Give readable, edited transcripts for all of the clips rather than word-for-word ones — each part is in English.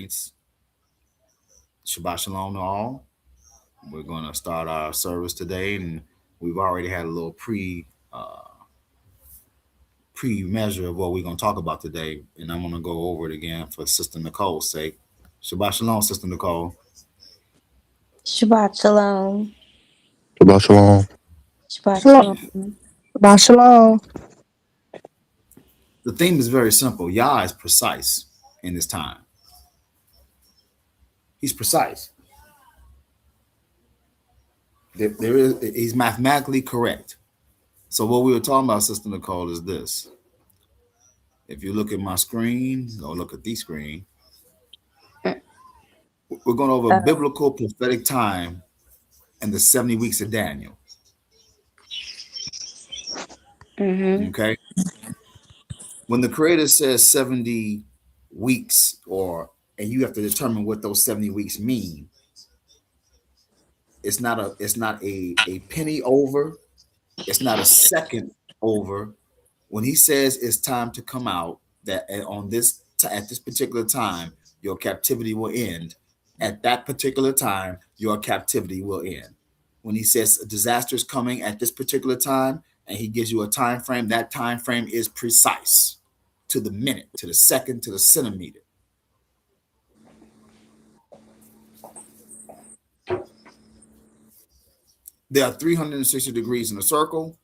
Saints. Shabbat Shalom to all. We're going to start our service today, and we've already had a little pre-measure of what we're going to talk about today, and I'm going to go over it again for Sister Nicole's sake. Shabbat Shalom, Sister Nicole. Shabbat shalom. Shabbat shalom. Shabbat Shalom. shalom. Shabbat shalom. The theme is very simple. Yah is precise in this time. He's precise. He's mathematically correct. So what we were talking about, Sister Nicole, is this. If you look at my screen, or look at the screen, we're going over biblical prophetic time and the 70 weeks of Daniel. Mm-hmm. Okay? When the Creator says 70 weeks, and you have to determine what those 70 weeks mean, it's not a penny over, it's not a second over. When he says it's time to come out, that at this particular time, your captivity will end. At that particular time, your captivity will end. When he says a disaster is coming at this particular time, and he gives you a time frame, that time frame is precise to the minute, to the second, to the centimeter. There are 360 degrees in a circle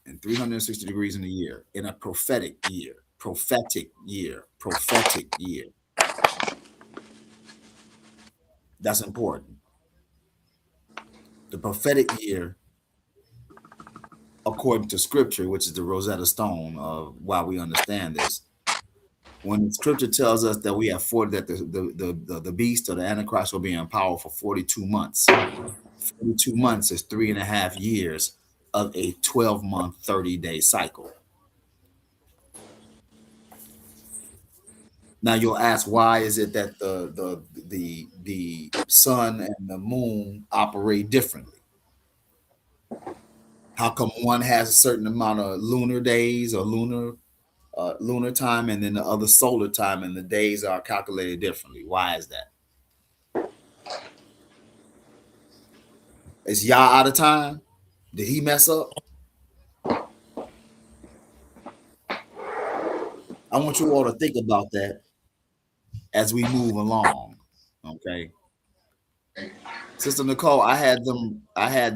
and 360 degrees in a year, in a prophetic year. Prophetic year. Prophetic year. That's important. The prophetic year, according to scripture, which is the Rosetta Stone of why we understand this, when the scripture tells us that we have 40, that the beast or the Antichrist will be in power for 42 months. 42 months is 3.5 years of a 12-month, 30-day cycle. Now you'll ask, why is it that the sun and the moon operate differently? How come one has a certain amount of lunar days or lunar time, and then the other solar time, and the days are calculated differently? Why is that? Is Yah out of time? Did he mess up? I want you all to think about that as we move along. Okay. Sister Nicole, I had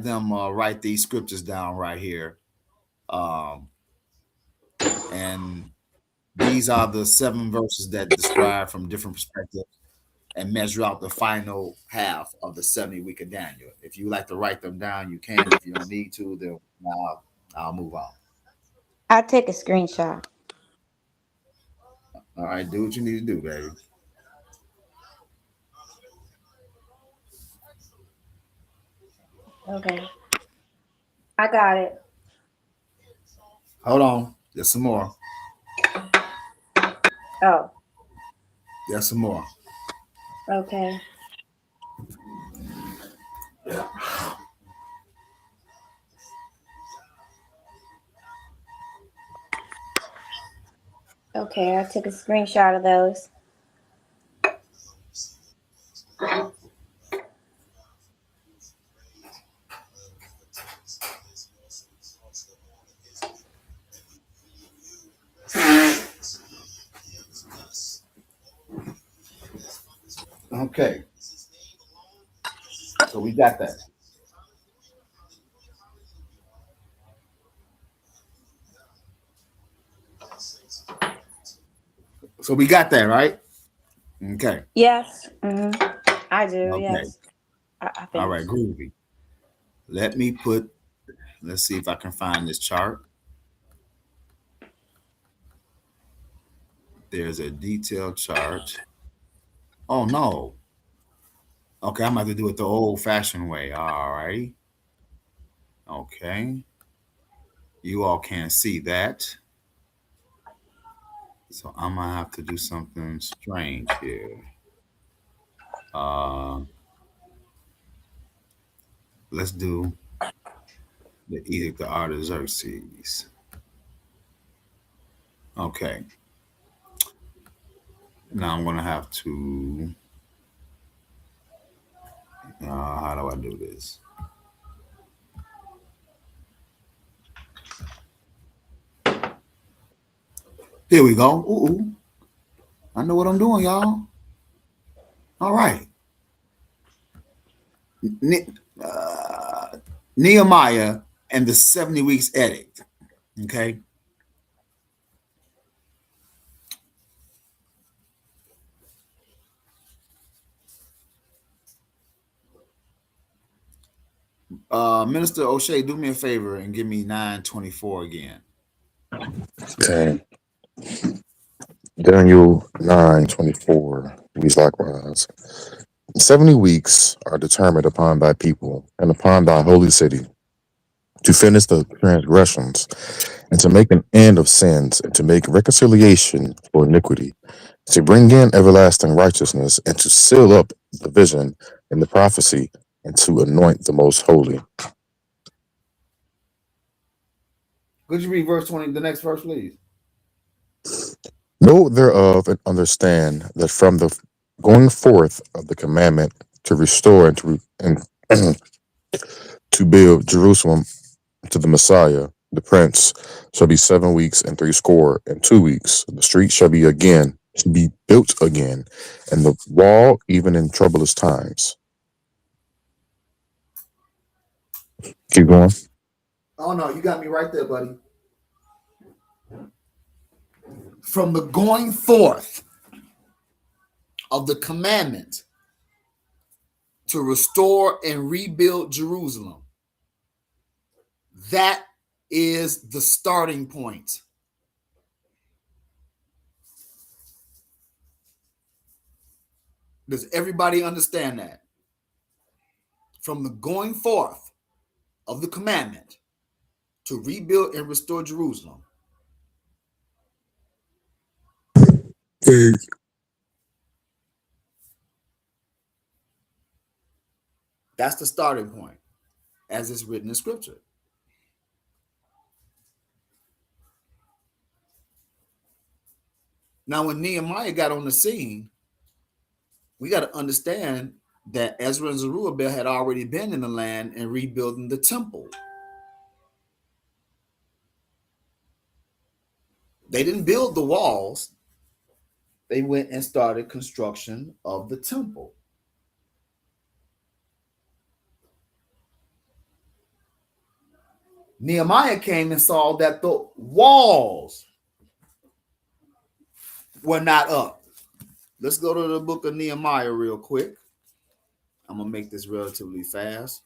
them write these scriptures down right here. And these are the 7 verses that describe from different perspectives and measure out the final half of the 70 week of Daniel. If you like to write them down, you can. If you don't need to, then I'll move on. I'll take a screenshot. All right, do what you need to do, baby. Okay. I got it. Hold on. There's some more. Oh. There's some more. Okay. Okay, I took a screenshot of those. Okay. So we got that. So we got that, right? Okay. Yes. Mm-hmm. I do, Okay. yes. I think. All right, groovy. Let's see if I can find this chart. There's a detailed chart. Oh, no. Okay, I'm going to do it the old-fashioned way. All right. Okay. You all can't see that. So I'm going to have to do something strange here. Let's do the Edict of Artaxerxes. Okay. Now I'm gonna have to. How do I do this? Here we go. Ooh, I know what I'm doing, y'all. All right. Ne- Nehemiah and the 70 weeks edict. Okay. Minister O'Shea, do me a favor and give me 924 again. Okay. Daniel 9:24 reads likewise. 70 weeks are determined upon thy people and upon thy holy city to finish the transgressions and to make an end of sins and to make reconciliation for iniquity, to bring in everlasting righteousness and to seal up the vision and the prophecy and to anoint the most holy. Could you read verse 20, the next verse, please? Know thereof and understand that from the going forth of the commandment to restore and to build Jerusalem to the Messiah, the Prince, shall be 7 weeks and 62 weeks. The street shall be built again, and the wall even in troublous times. Keep going. Oh no, you got me right there, buddy. From the going forth of the commandment to restore and rebuild Jerusalem. That is the starting point. Does everybody understand that? From the going forth of the commandment to rebuild and restore Jerusalem. That's the starting point, as it's written in Scripture. Now, when Nehemiah got on the scene, we got to understand that Ezra and Zerubbabel had already been in the land and rebuilding the temple. They didn't build the walls. They went and started construction of the temple. Nehemiah came and saw that the walls were not up. Let's go to the book of Nehemiah real quick. I'm going to make this relatively fast.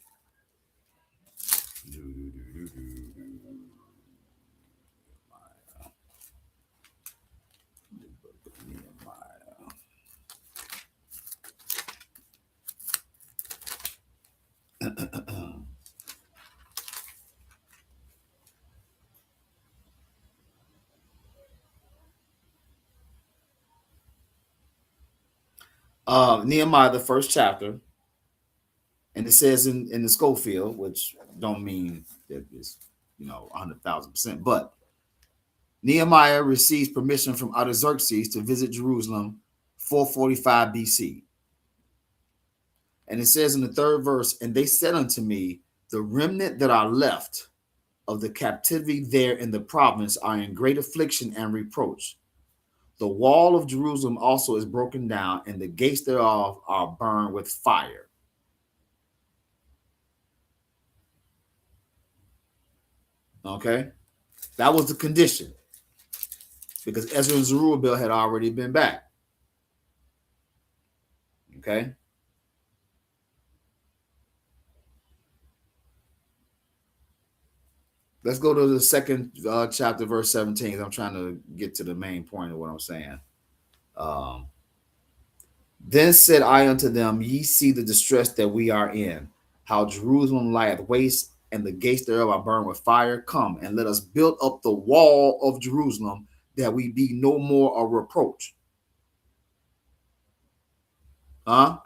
Nehemiah, the first chapter, and it says in the Schofield, which don't mean that it's 100,000%, but Nehemiah receives permission from Artaxerxes to visit Jerusalem 445 BC. And it says in the third verse, and they said unto me, the remnant that are left of the captivity there in the province are in great affliction and reproach. The wall of Jerusalem also is broken down, and the gates thereof are burned with fire. Okay, that was the condition, because Ezra and Zerubbabel had already been back. Okay. Let's go to the second chapter, verse 17. I'm trying to get to the main point of what I'm saying. Then said I unto them, ye see the distress that we are in, how Jerusalem lieth waste, and the gates thereof are burned with fire. Come, and let us build up the wall of Jerusalem, that we be no more a reproach. Huh?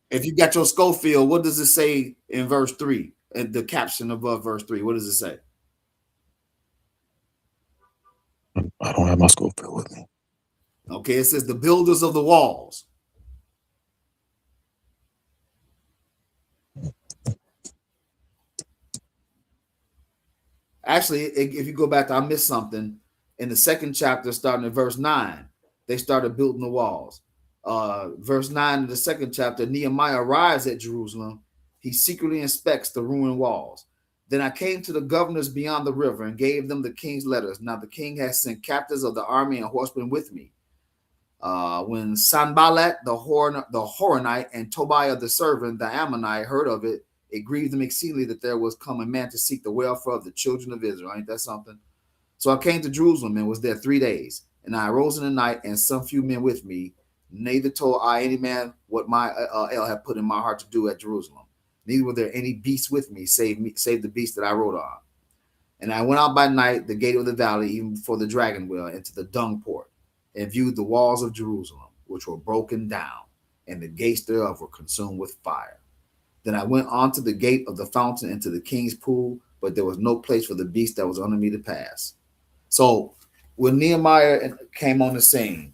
If you got your Schofield, what does it say in verse 3? And the caption above verse 3, what does it say? I don't have my Schofield with me. Okay, it says the builders of the walls. Actually, if you go back to, I missed something. In the second chapter, starting at verse 9, they started building the walls. Verse 9 of the second chapter, Nehemiah arrives at Jerusalem. He secretly inspects the ruined walls. Then I came to the governors beyond the river and gave them the king's letters. Now the king has sent captains of the army and horsemen with me. When Sanballat the Horonite and Tobiah the servant, the Ammonite, heard of it, it grieved them exceedingly that there was come a man to seek the welfare of the children of Israel. Ain't that something? So I came to Jerusalem and was there 3 days. And I arose in the night, and some few men with me. Neither told I any man what my El had put in my heart to do at Jerusalem. Neither were there any beasts with me, save the beast that I rode on. And I went out by night, the gate of the valley, even before the dragon well, into the dung port, and viewed the walls of Jerusalem, which were broken down, and the gates thereof were consumed with fire. Then I went on to the gate of the fountain into the king's pool, but there was no place for the beast that was under me to pass. So when Nehemiah came on the scene,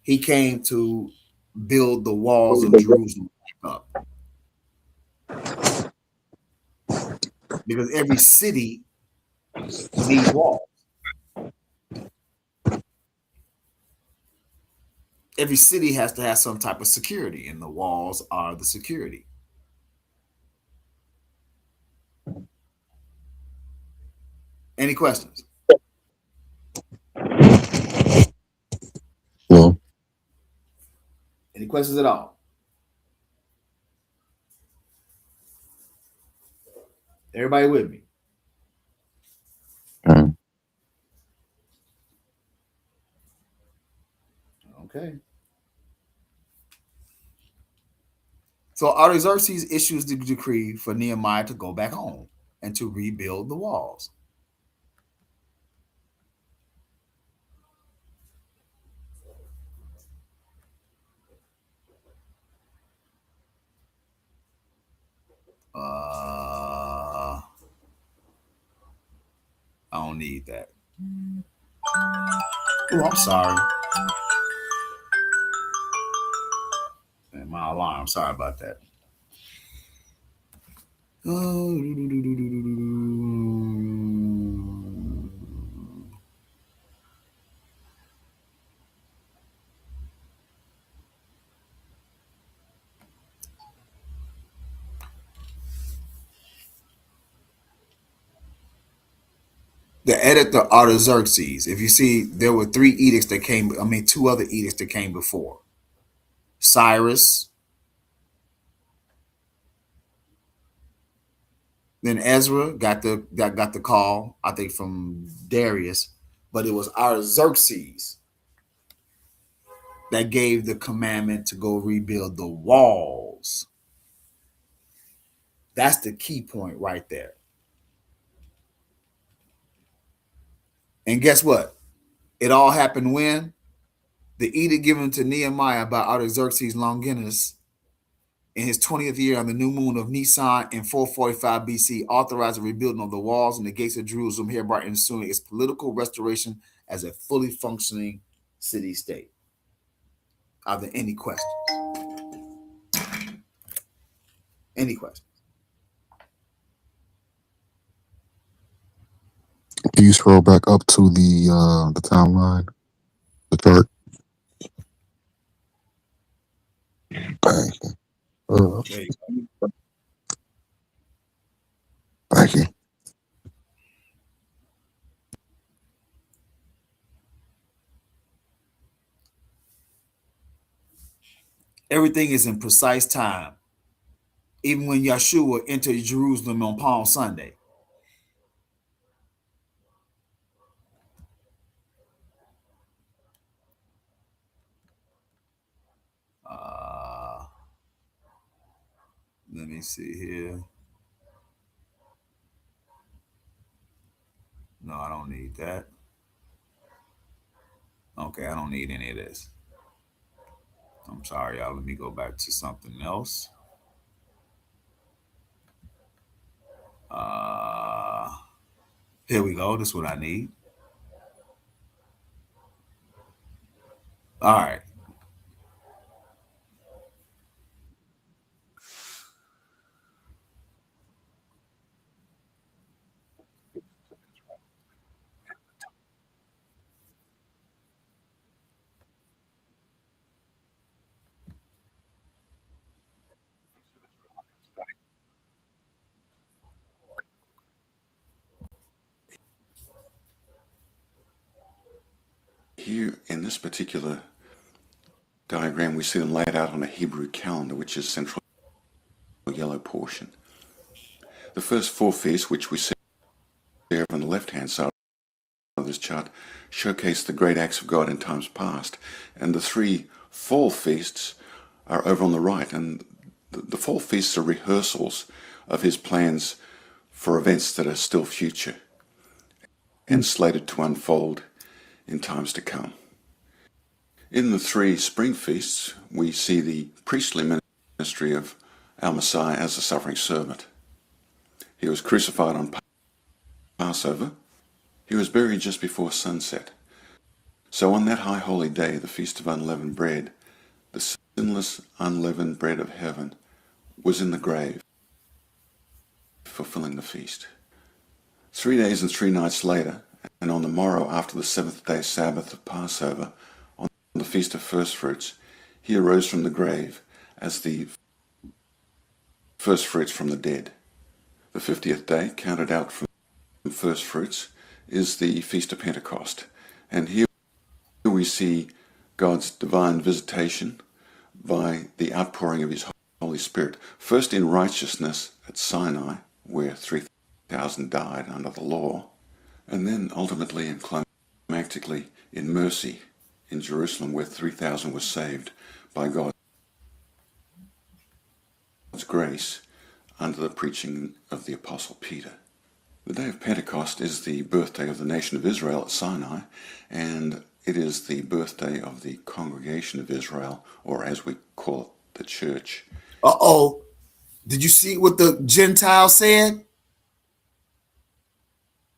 he came to build the walls of Jerusalem up. Because every city needs walls. Every city has to have some type of security, and the walls are the security. Any questions? Well, Any questions at all? Everybody with me? Okay. So Artaxerxes issues the decree for Nehemiah to go back home and to rebuild the walls. I don't need that. Oh, I'm sorry. And my alarm. Sorry about that. The editor Artaxerxes. If you see, there were 3 edicts that came. I mean, 2 other edicts that came before. Cyrus, then Ezra got the call. I think from Darius, but it was Artaxerxes that gave the commandment to go rebuild the walls. That's the key point right there. And guess what? It all happened when the edict given to Nehemiah by Artaxerxes Longinus in his 20th year on the new moon of Nisan in 445 BC authorized the rebuilding of the walls and the gates of Jerusalem, hereby ensuing its political restoration as a fully functioning city-state. Are there any questions? Any questions? do you scroll back up to the timeline, the chart? Thank you. There you go. Thank you. Everything is in precise time. Even when Yeshua entered Jerusalem on Palm Sunday. Let me see here. No, I don't need that. Okay, I don't need any of this. I'm sorry, y'all. Let me go back to something else. Here we go. This is what I need. All right. Here in this particular diagram, we see them laid out on a Hebrew calendar, which is central yellow portion. The first 4 feasts, which we see there on the left-hand side of this chart, showcase the great acts of God in times past, and the 3 fall feasts are over on the right, and the fall feasts are rehearsals of his plans for events that are still future and slated to unfold in times to come. In the 3 spring feasts, we see the priestly ministry of our Messiah as a suffering servant. He was crucified on Passover. He was buried just before sunset. So on that high holy day, the Feast of Unleavened Bread, the sinless unleavened bread of heaven was in the grave, fulfilling the feast. 3 days and 3 nights later, and on the morrow after the 7th day Sabbath of Passover, on the Feast of First Fruits, he arose from the grave as the first fruits from the dead. The 50th day, counted out from first fruits, is the Feast of Pentecost. And here we see God's divine visitation by the outpouring of his Holy Spirit, first in righteousness at Sinai, where 3,000 died under the law, and then ultimately and climactically in mercy in Jerusalem, where 3,000 were saved by God's grace under the preaching of the Apostle Peter. The day of Pentecost is the birthday of the nation of Israel at Sinai, and it is the birthday of the congregation of Israel, or as we call it, the church. Uh-oh. Did you see what the Gentile said?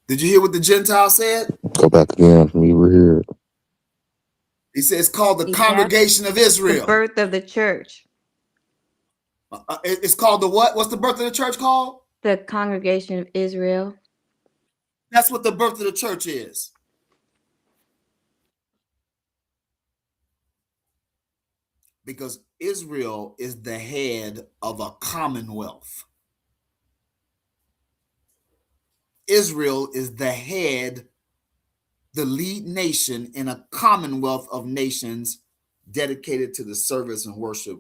Did you hear what the Gentile said? Go back again for me. We're here. He said it's called the Yep. congregation of The Israel. birth of the church. It's called the what? What's the birth of the church called? The congregation of Israel. That's what the birth of the church is. Because Israel is the head of a commonwealth. Israel is the head, the lead nation in a commonwealth of nations dedicated to the service and worship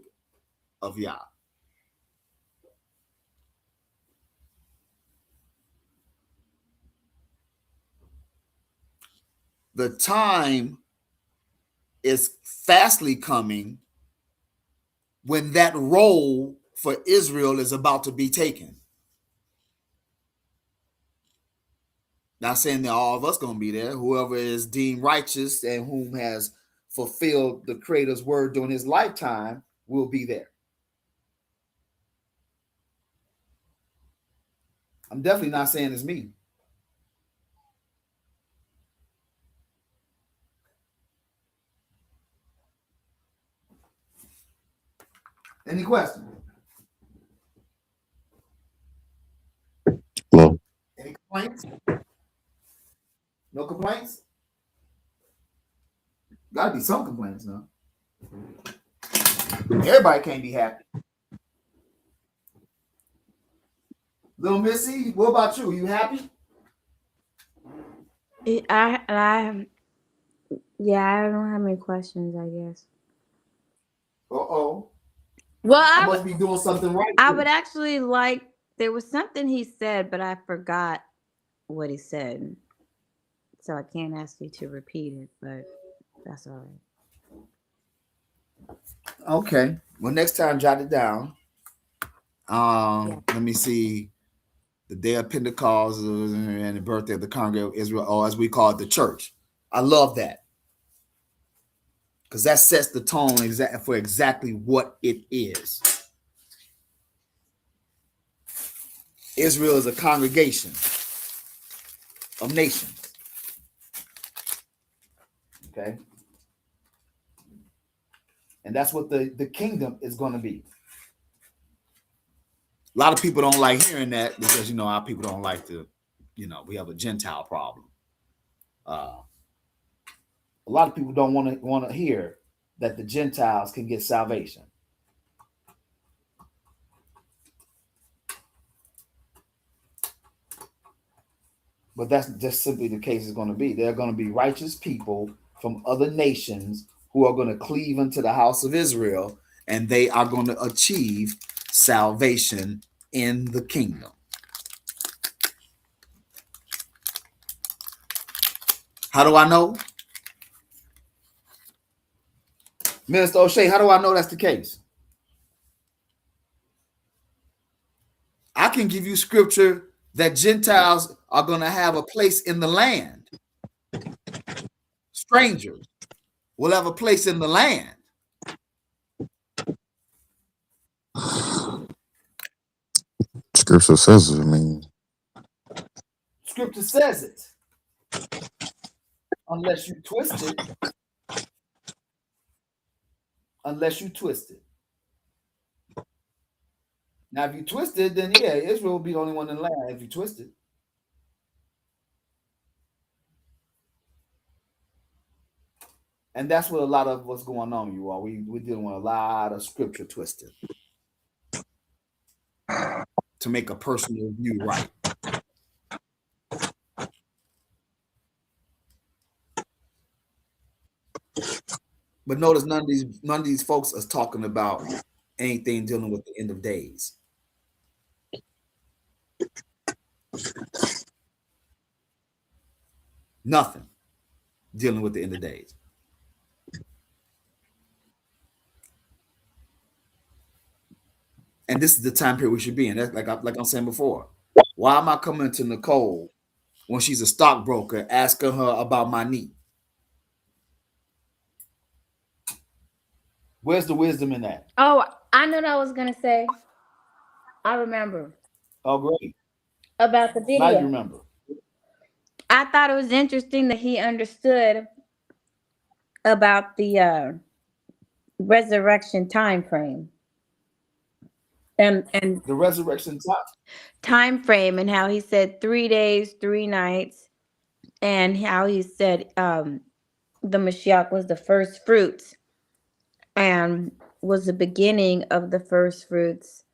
of Yah. The time is fastly coming when that role for Israel is about to be taken. Not saying that all of us going to be there. Whoever is deemed righteous and whom has fulfilled the Creator's word during his lifetime will be there. I'm definitely not saying it's me. Any questions? Hello. Any complaints? No complaints? Gotta be some complaints now. Everybody can't be happy. Little Missy, what about you? You happy? I don't have any questions, I guess. Uh-oh. Well, I must be doing something right. I would actually like, there was something he said, but I forgot what he said. So I can't ask you to repeat it, but that's all right. Okay. Well, next time, jot it down. Let me see. The day of Pentecost and the birthday of the congregation of Israel, or as we call it, the church. I love that. Because that sets the tone for exactly what it is. Israel is a congregation of nations. Okay. And that's what the kingdom is going to be. A lot of people don't like hearing that because, our people don't like to, we have a Gentile problem. A lot of people don't want to hear that the Gentiles can get salvation. But that's just simply the case is going to be. There are going to be righteous people from other nations who are going to cleave unto the house of Israel, and they are going to achieve salvation in the kingdom. How do I know? Minister O'Shea, how do I know that's the case? I can give you scripture that Gentiles are going to have a place in the land. Strangers will have a place in the land. Scripture says it. Scripture says it. Unless you twist it. Unless you twist it. Now, if you twist it, then yeah, Israel will be the only one in the land if you twist it. And that's what a lot of what's going on, you all. We're dealing with a lot of scripture twisting to make a personal view right. But notice none of these folks are talking about anything dealing with the end of days. Nothing dealing with the end of days. And this is the time period we should be in. That's like I'm saying before. Why am I coming to Nicole when she's a stockbroker asking her about my knee? Where's the wisdom in that? Oh, I know what I was gonna say. I remember. Oh, great. About the video. Now you remember. I thought it was interesting that he understood about the resurrection time frame. And the resurrection time frame, and how he said 3 days, 3 nights, and how he said the Mashiach was the first fruits and was the beginning of the first fruits.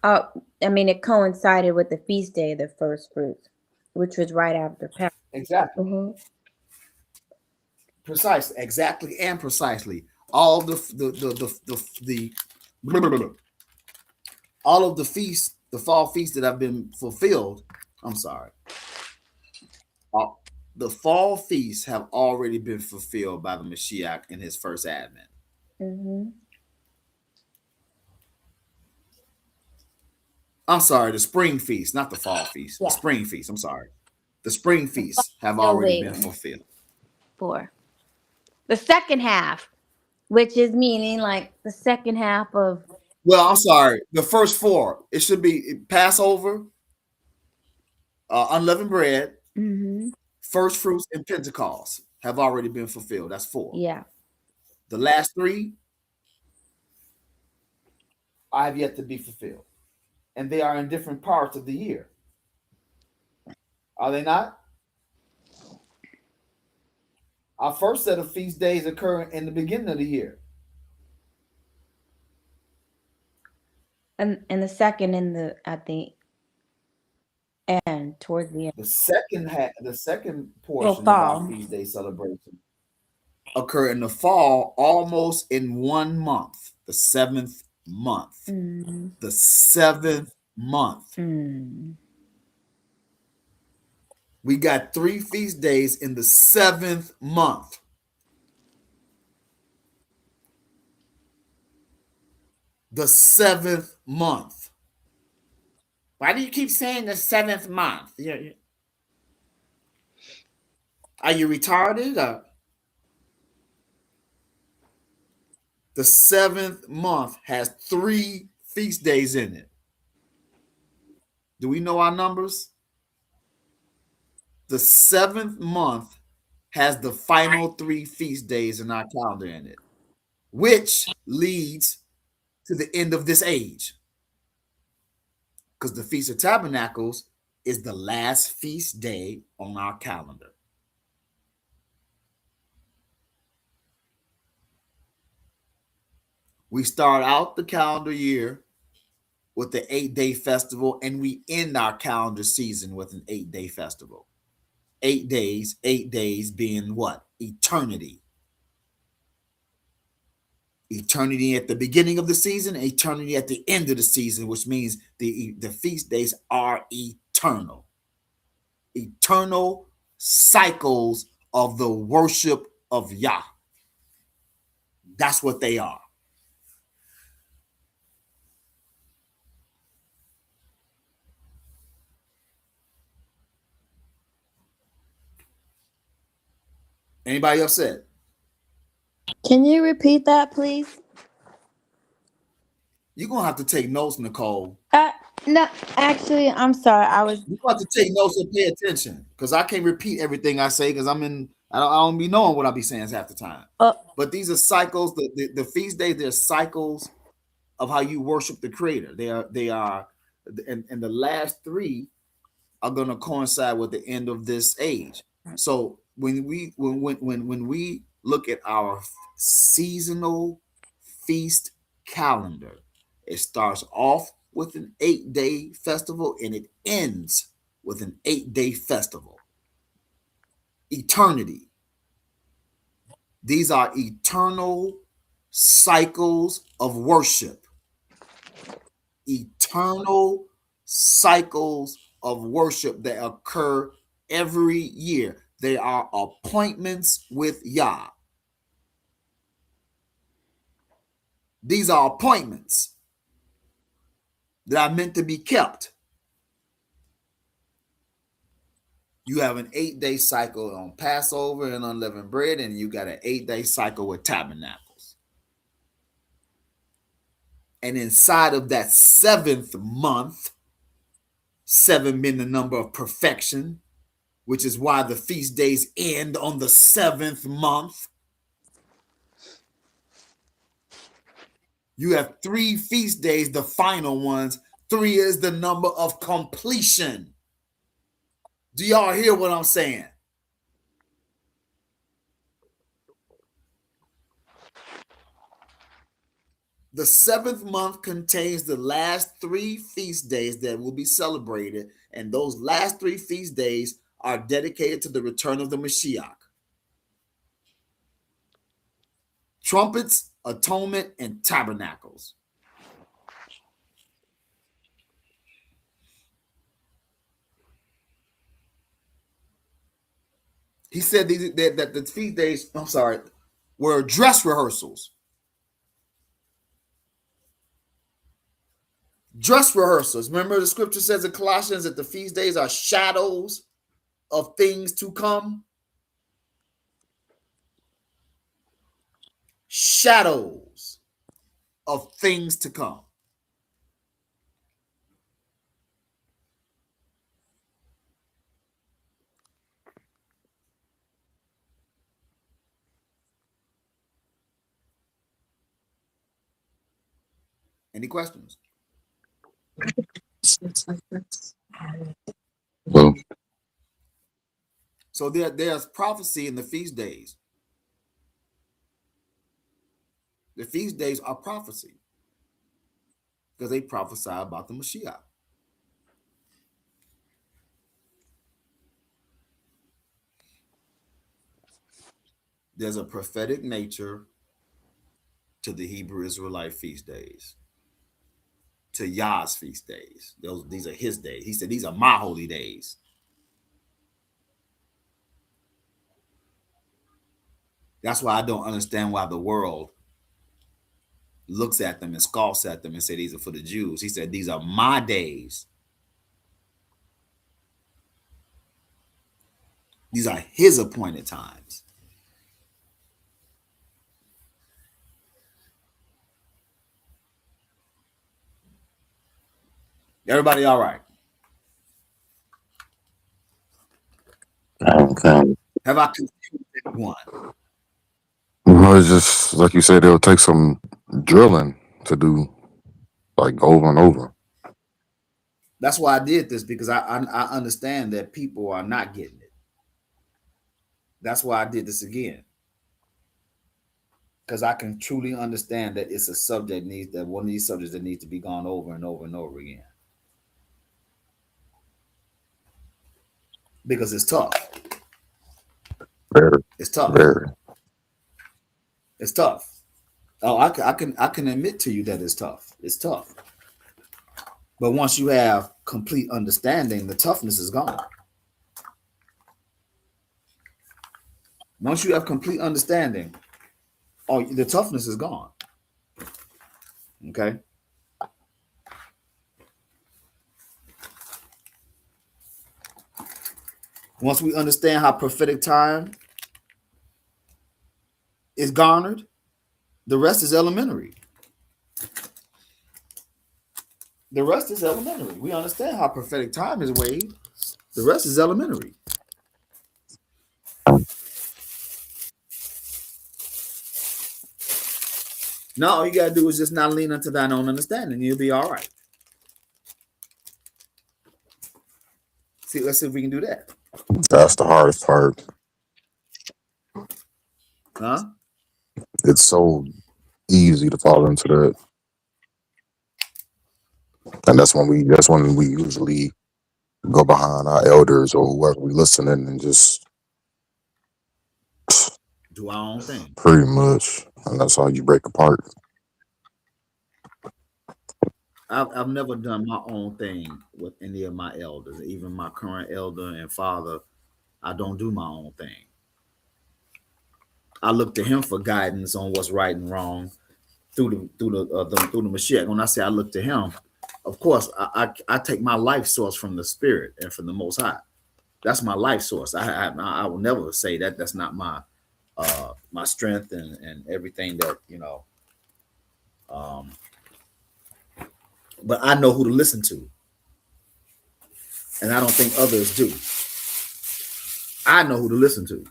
It coincided with the feast day of the first fruits, which was right after Passover. Exactly. Mm-hmm. Precisely, exactly, and precisely. All the all of the feasts, the fall feasts that have been fulfilled. I'm sorry. The fall feasts have already been fulfilled by the Mashiach in his first advent. Mm-hmm. I'm sorry, the spring feast, not the fall feast. Yeah. The spring feast. I'm sorry. The spring feasts have already been fulfilled. For the second half, which is meaning like the second half of. Well, I'm sorry. The first 4. It should be Passover, unleavened bread, mm-hmm. first fruits, and Pentecost have already been fulfilled. That's 4. Yeah. The last 3 I have yet to be fulfilled. And they are in different parts of the year. Are they not? Our first set of feast days occur in the beginning of the year. And the second at the end, towards the end. The second portion of our feast day celebration occur in the fall, almost in 1 month, the 7th month. Mm-hmm. The 7th month. Mm-hmm. We got 3 feast days in the 7th month. The 7th month. Why do you keep saying the 7th month? Are you retarded? The 7th month has 3 feast days in it. Do we know our numbers? The 7th month has the final 3 feast days in our calendar in it, which leads to the end of this age. Because the Feast of Tabernacles is the last feast day on our calendar. We start out the calendar year with the 8-day festival, and we end our calendar season with an 8-day festival. 8 days being what? Eternity. Eternity at the beginning of the season, eternity at the end of the season, which means the feast days are eternal. Eternal cycles of the worship of Yah. That's what they are. Anybody upset? Can you repeat that, please? You're gonna have to take notes, Nicole. No, actually, I'm sorry. You're gonna have to take notes and pay attention, because I can't repeat everything I say because I don't be knowing what I be saying half the time. But these are cycles. The feast days, they're cycles of how you worship the Creator. They are, and the last 3 are going to coincide with the end of this age. So when we look at our seasonal feast calendar, it starts off with an 8-day festival and it ends with an 8-day festival. Eternity. These are eternal cycles of worship. Eternal cycles of worship that occur every year. They are appointments with Yah. These are appointments that are meant to be kept. You have an 8-day cycle on Passover and unleavened bread, and you got an 8-day cycle with tabernacles. And inside of that 7th month, 7 being the number of perfection, which is why the feast days end on the 7th month. You have 3 feast days, the final ones. 3 is the number of completion. Do y'all hear what I'm saying? The 7th month contains the last 3 feast days that will be celebrated, and those last 3 feast days are dedicated to the return of the Mashiach. Trumpets, atonement, and tabernacles. He said that the feast days, were dress rehearsals. Dress rehearsals. Remember the scripture says in Colossians that the feast days are shadows of things to come. Shadows of things to come. Any questions? Well, So there's prophecy in the feast days. The feast days are prophecy because they prophesy about the Mashiach. There's a prophetic nature to the Hebrew Israelite feast days, to Yah's feast days. These are his days. He said, these are my holy days. That's why I don't understand why the world looks at them and scoffs at them and say these are for the Jews. He said, these are my days. These are his appointed times. Everybody all right? okay. Have I confused anyone? It's just like you said, it'll take some drilling to do, like over and over. That's why I did this, because I understand that people are not getting it. That's why I did this again, because I can truly understand that it's a subject needs that one of these subjects that needs to be gone over and over and over again, because it's tough. Very, It's tough. very. It's tough. Oh, I can admit to you that it's tough. It's tough. But once you have complete understanding, the toughness is gone. Once you have complete understanding, oh, the toughness is gone. Okay. Once we understand how prophetic time is garnered, the rest is elementary. The rest is elementary. We understand how prophetic time is weighed. The rest is elementary. Now all you gotta do is just not lean unto thine own understanding. You'll be all right. See, let's see if we can do that. That's the hardest part. Huh? It's so easy to fall into that, and that's when we usually go behind our elders or whoever we listening and just Do our own thing. pretty much, and that's how you break apart. I've never done my own thing with any of my elders, even my current elder and father. I don't do my own thing. I look to him for guidance on what's right and wrong through the Mashiach. When I say I look to him, of course I take my life source from the Spirit and from the Most High. That's my life source. I will never say that that's not my my strength and everything that but I know who to listen to, and I don't think others do. I know who to listen to,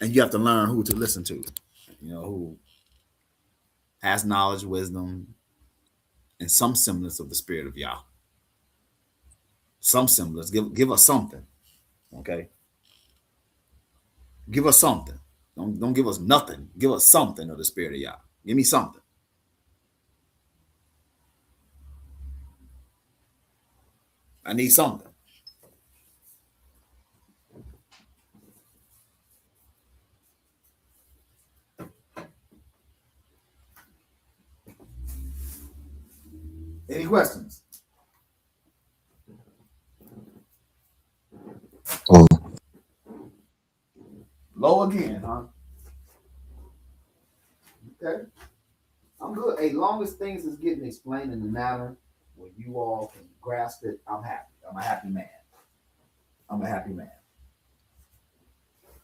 and you have to learn who to listen to. Who has knowledge, wisdom, and some semblance of the Spirit of Yah. Some semblance. Give us something, okay? Give us something. Don't give us nothing. Give us something of the Spirit of Yah. Give me something. I need something. Any questions? Mm. Low again, huh? Okay. I'm good. As long as things is getting explained in the manner where you all can grasp it, I'm happy. I'm a happy man. I'm a happy man.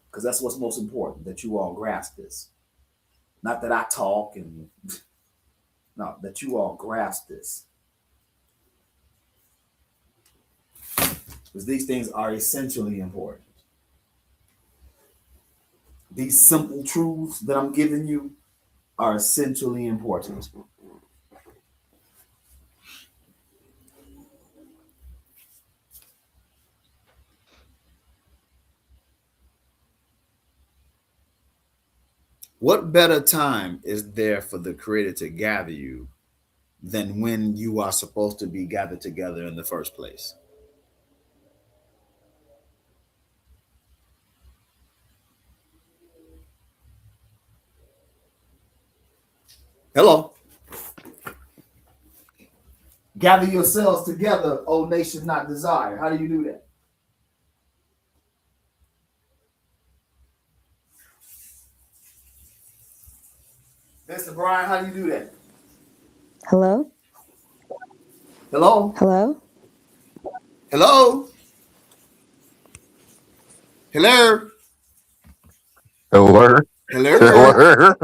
Because that's what's most important, that you all grasp this. Not that I talk and no, that you all grasp this. Because these things are essentially important. These simple truths that I'm giving you are essentially important. What better time is there for the Creator to gather you than when you are supposed to be gathered together in the first place? Hello. Gather yourselves together, O nation not desire. How do you do that? Mr. Brian, how do you do that? Hello? Hello? Hello? Hello? Hello? Hello, Hello? hello.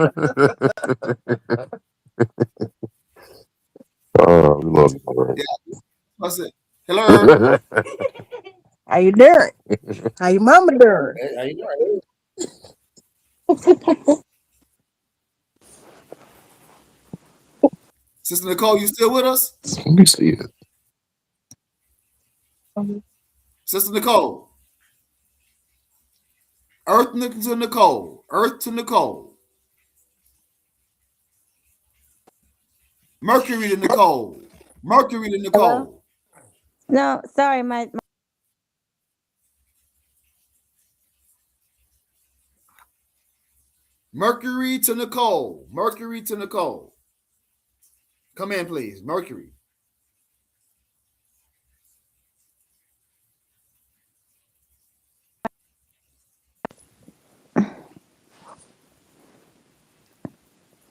Oh, we love you, Yeah, what's it? Hello? bro. How you doing? How your mama doing? How you doing? Sister Nicole, you still with us? Let me see it. Sister Nicole. Earth to Nicole. Earth to Nicole. Mercury to Nicole. Mercury to Hello? Nicole. No, sorry, my Mercury to Nicole. Mercury to Nicole. Come in, please. Mercury.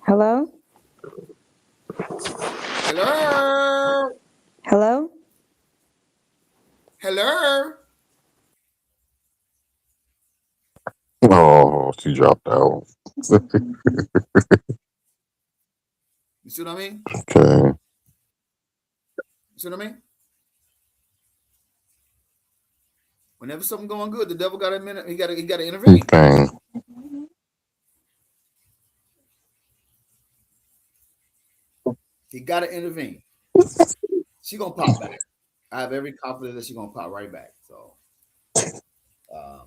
hello? Hello. Hello? Hello. Oh, she dropped out. You see what I mean? Okay. You see what I mean? Whenever something going good, the devil got a minute. He got to intervene. Okay. He got to intervene. She gonna pop back. I have every confidence that she's gonna pop right back. So, um,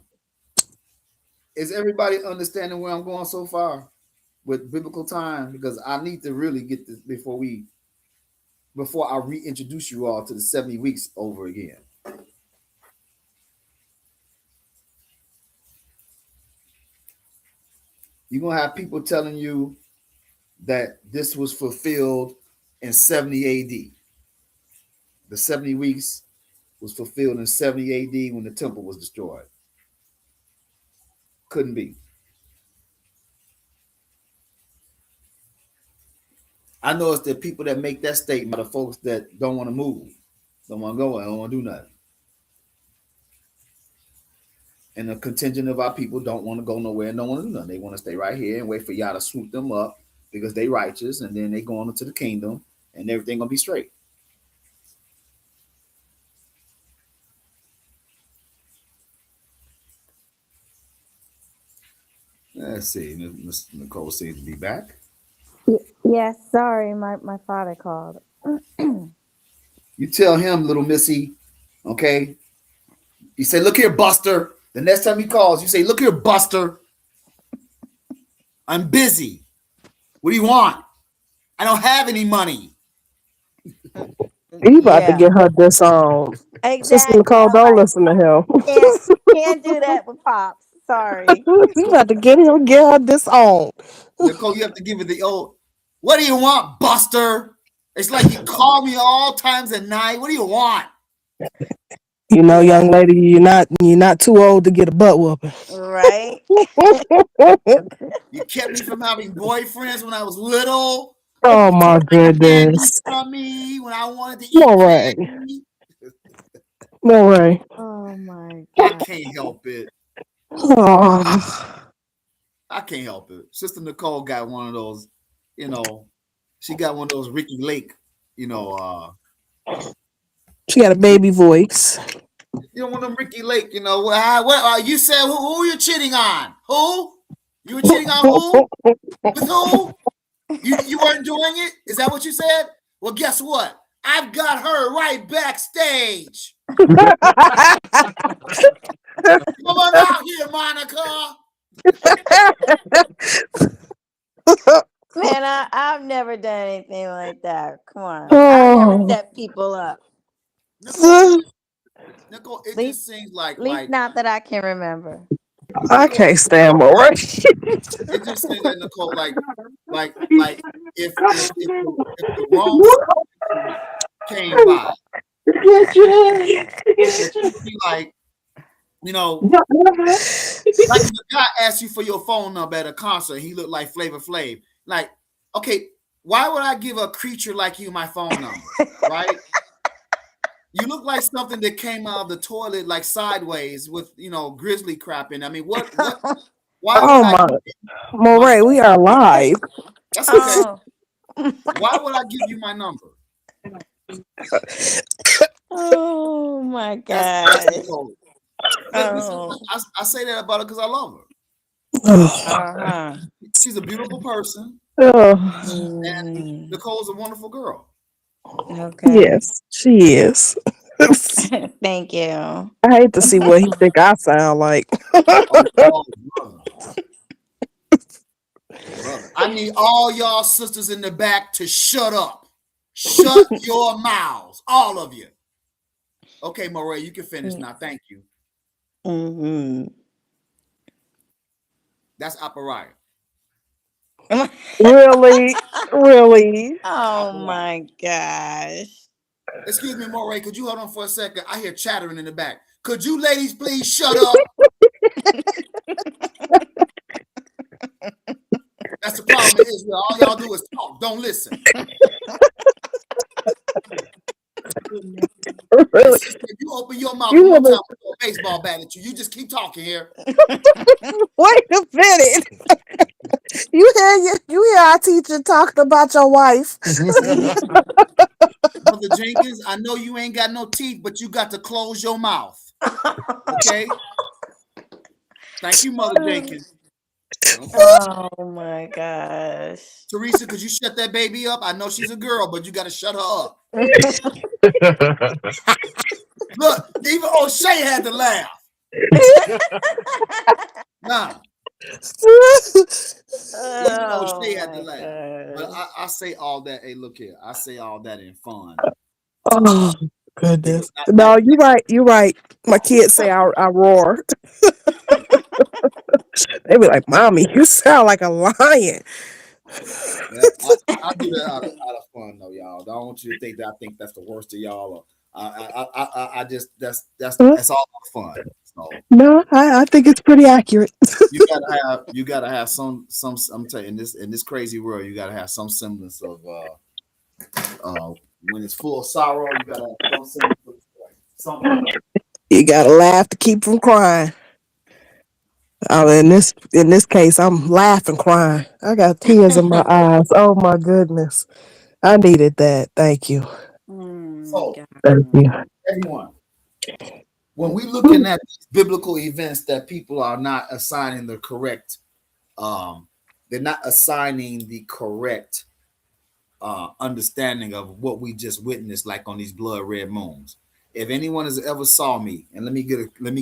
is everybody understanding where I'm going so far with biblical time? Because I need to really get this before I reintroduce you all to the 70 weeks over again. You're gonna have people telling you that this was fulfilled in 70 AD. The 70 weeks was fulfilled in 70 AD when the temple was destroyed. Couldn't be. I know it's the people that make that statement, the folks that don't want to move, don't want to go, don't want to do nothing. And the contingent of our people don't want to go nowhere and don't want to do nothing. They want to stay right here and wait for y'all to swoop them up because they righteous, and then they go on into the kingdom and everything gonna be straight. Let's see. Miss Nicole seems to be back. Yes, sorry, my father called. You tell him, little missy, okay? You say, look here, Buster. The next time he calls, you say, look here, Buster. I'm busy. What do you want? I don't have any money. You about to Yeah, get her this Sister exactly. Nicole, I'm don't like, listen to him. can't do that with pops. Sorry. You about to get her this on. Nicole, you have to give it the old, what do you want, Buster? It's like you call me all times at night. What do you want? You know, young Yeah, lady, you're not too old to get a butt whooping. right. You kept me from having boyfriends when I was little. Oh You my took my candy goodness. from me when I wanted to eat No way. candy. No way. Oh my I God. can't help it. Oh. I can't help it. Sister Nicole got one of those, you know, she got one of those Ricky Lake, you know, She got a baby voice. one of them Ricky Lake, what you said who you cheating on? Who? You were cheating on who? With who? You weren't doing it? Is that what you said? Well, guess what? I've got her right backstage. Come on out here, Monica. Man, I've never done anything like that. Come on. I've never Oh. set people up. Nicole, Nicole, At it least, just seems like at least not that I can remember. I Nicole, can't stand Marie. it just seems like Nicole, like if the wrong situation came by, that you'd be like, you know, like if a guy asked you for your phone number at a concert, he looked like Flavor Flav. Like, okay, why would I give a creature like you my phone number? Right? You look like something that came out of the toilet like sideways with grizzly crap in. I mean, what why would Oh I my give you my Moray, we are live. that's okay. Oh. Why would I give you my number? Oh my That's God. Nicole. Oh. I say that about her because I love her. Uh-huh. She's a beautiful person, Oh, and Mm, Nicole's a wonderful girl. okay. yes, she is. Thank you. I hate to see what he think I sound like. Oh, brother, brother. I need all y'all sisters in the back to shut up. Shut your mouths, all of you. Okay, Moray, you can finish now. Thank you. Mm-hmm. That's Apariah. Really, really. Oh Apariah. my gosh. Excuse me, Moray. Could you hold on for a second? I hear chattering in the back. Could you ladies please shut up? That's the problem in Israel. All y'all do is talk. Don't listen. And Really. sister, if you open your mouth one You more time, never. I'll throw a baseball bat at you. You just keep talking here. Wait a minute. You hear our teacher talking about your wife? Mother Jenkins, I know you ain't got no teeth, but you got to close your mouth. Okay? Thank you, Mother Jenkins. Okay. Oh my gosh. Teresa, could you shut that baby up? I know she's a girl, but you got to shut her up. Look, even O'Shea had to laugh. Nah, even O'Shea Oh had to my laugh. But gosh. I say all that. Hey, look here. I say all that in fun. Oh Because goodness. like No, you're right. You're right. My kids say I roar. They be like, "Mommy, you sound like a lion." yeah, I do that out of fun though, y'all. I don't want you to think that I think that's the worst of y'all. Or I just Huh? that's all out of fun. So No, I think it's pretty accurate. you gotta have some. I'm telling you, in this crazy world, you gotta have some semblance of when it's full of sorrow, you gotta have some semblance of joy. Something. You gotta laugh to keep from crying. In this case, I'm laughing, crying. I got tears in my eyes. Oh my goodness, I needed that. Thank you. Oh my So Thank god. you. everyone, when we looking at these biblical events that people are not assigning the correct, um, they're not assigning the correct understanding of what we just witnessed, like on these blood red moons. If anyone has ever saw me, and let me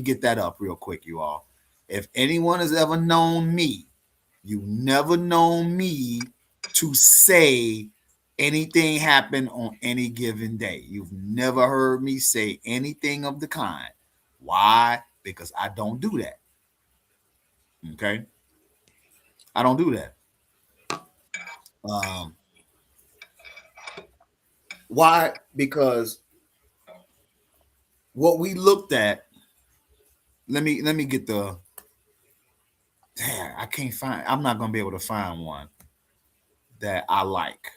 get that up real quick, you all. If anyone has ever known me, you never known me to say anything happened on any given day. You've never heard me say anything of the kind. Why? Because I don't do that. Okay, I don't do that. Um, why? Because what we looked at. Let me get the. Damn, I can't find. I'm not gonna be able to find one that I like.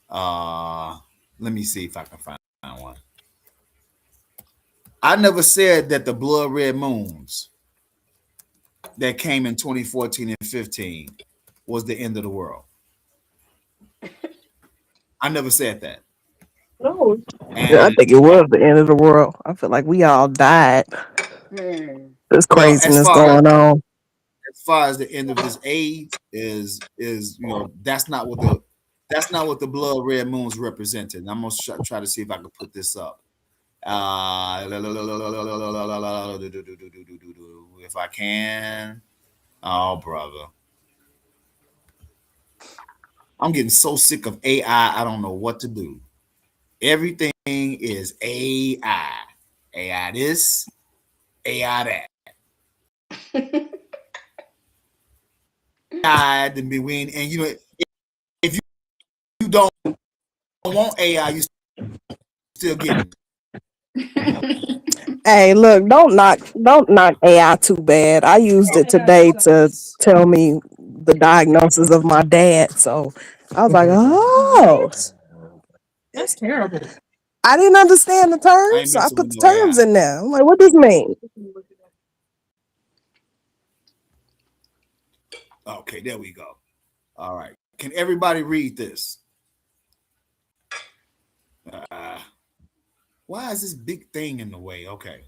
Uh, let me see if I can find one. I never said that the blood red moons that came in 2014 and 15 was the end of the world. I never said that. No, I And think it was the end of the world. I feel like we all died. Hmm. There's well, craziness going on. as far as the end of this age is that's not what the blood red moons represented. And I'm gonna try to see if I can put this up. If I can. Oh, brother. I'm getting so sick of AI, I don't know what to do. Everything is AI. AI this, AI that. AI, then be win. And if you don't want AI, you still getting Hey, look, don't knock AI too bad. I used it today to tell me the diagnosis of my dad. So I was like, oh, that's terrible. I didn't understand the I terms, ain't so I messing put with the no terms AI. in there. I'm like, what does this mean? Okay, there we go. All right. Can everybody read this? Uh, why is this big thing in the way? Okay.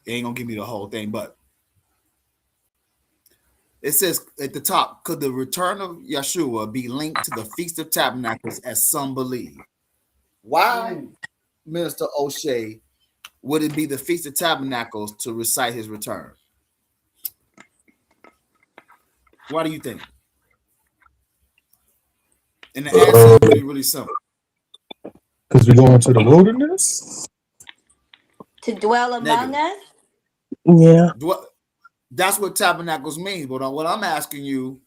It ain't gonna give me the whole thing, but it says at the top, could the return of Yeshua be linked to the Feast of Tabernacles as some believe? Why, Minister O'Shea, would it be the Feast of Tabernacles to recite his return? Why do you think? And the answer is really, really simple. Because we go into the wilderness? To dwell among Negative. us? Yeah. That's what tabernacles means. But what I'm asking you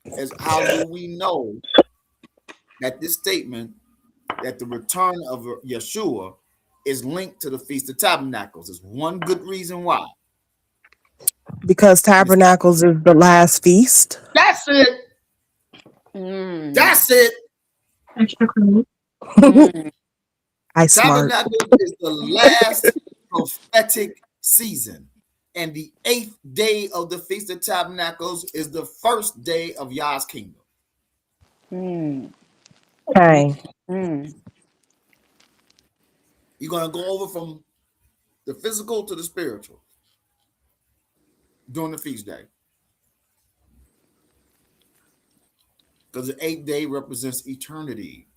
is, how do we know that this statement, that the return of Yeshua is linked to the Feast of Tabernacles? Is one good reason why. Because Tabernacles is the last feast. That's it. That's it. I smart. Tabernacle is the last prophetic season. And the 8th day of the Feast of Tabernacles is the first day of Yah's kingdom. Okay. You're going to go over from the physical to the spiritual during the feast day. Because the 8th day represents eternity.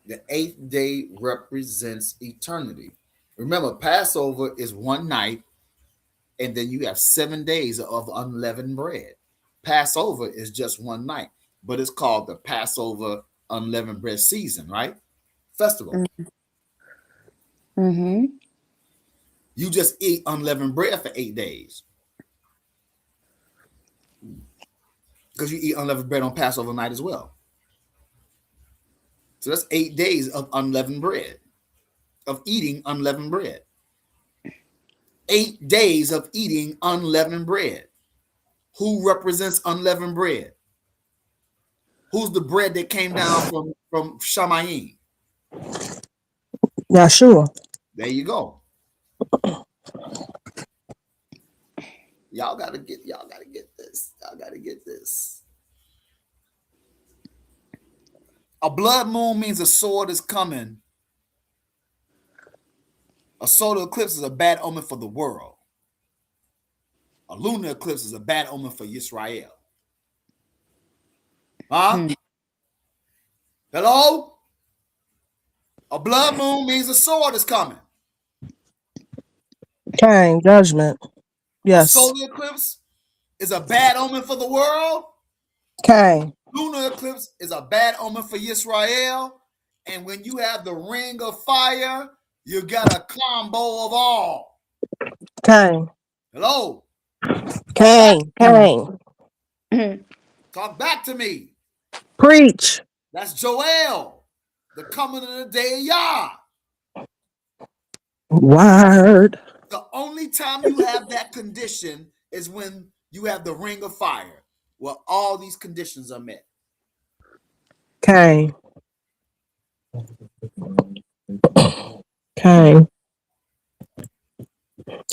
The 8th day represents eternity. Remember, Passover is one night, and then you have 7 days of unleavened bread. Passover is just one night, but it's called the Passover unleavened bread season, right? Festival. Mm-hmm. You just eat unleavened bread for 8 days. Because you eat unleavened bread on Passover night as well. So that's 8 days of unleavened bread, of eating unleavened bread. 8 days of eating unleavened bread. Who represents unleavened bread? Who's the bread that came down from Shamayim? Yeshua. There you go. Y'all gotta get this. Y'all gotta get this. A blood moon means a sword is coming. A solar eclipse is a bad omen for the world. A lunar eclipse is a bad omen for Israel. Huh? Hello? A blood moon means a sword is coming. Okay. Judgment. A Yes. solar eclipse is a bad omen for the world. Okay. Lunar eclipse is a bad omen for Israel. And when you have the ring of fire, you got a combo of all. Okay. Hello? Okay. Okay. Talk back to me. Preach. That's Joel, the coming of the day of Yah. Word. The only time you have that condition is when you have the ring of fire, where all these conditions are met. Okay. Okay.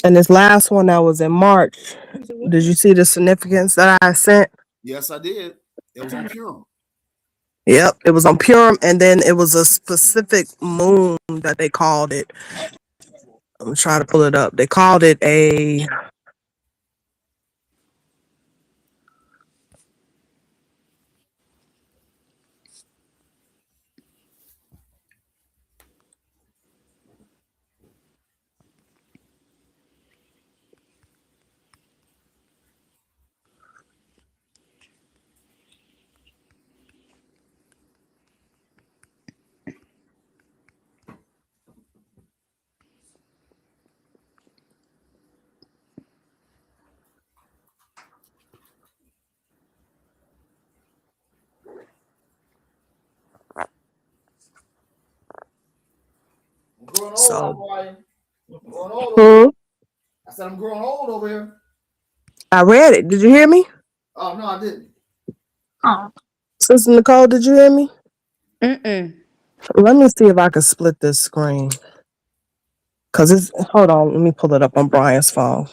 And this last one that was in March, did you see the significance that I sent? Yes, I did. It was on Purim. Yep, it was on Purim, and then it was a specific moon that they called it. I'm trying to pull it up. They called it a. I'm growing old, So, I'm growing old over here. I said I'm growing old over here. I read it. Did you hear me? Oh, no, I didn't. Sister Nicole, did you hear me? Mm-mm. Let me see if I can split this screen. Cause it's, hold on, let me pull it up on Brian's phone.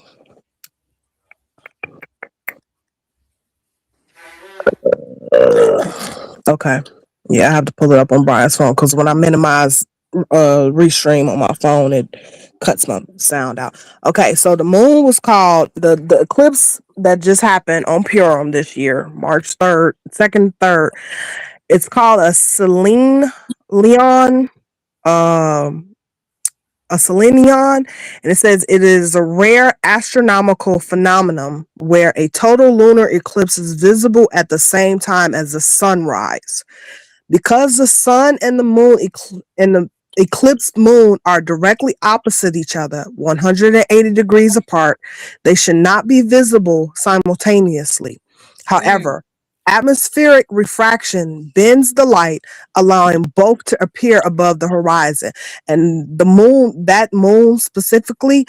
Okay. Yeah, I have to pull it up on Brian's phone because when I minimize restream on my phone. It cuts my sound out. Okay, so the moon was called the eclipse that just happened on Purim this year, March 3rd, 2nd, 3rd. It's called a Leon a selenion, and it says it is a rare astronomical phenomenon where a total lunar eclipse is visible at the same time as the sunrise. Because the sun and the moon and the eclipsed moon are directly opposite each other, 180 degrees apart, they should not be visible simultaneously. Dang. However, atmospheric refraction bends the light, allowing both to appear above the horizon. And that moon specifically,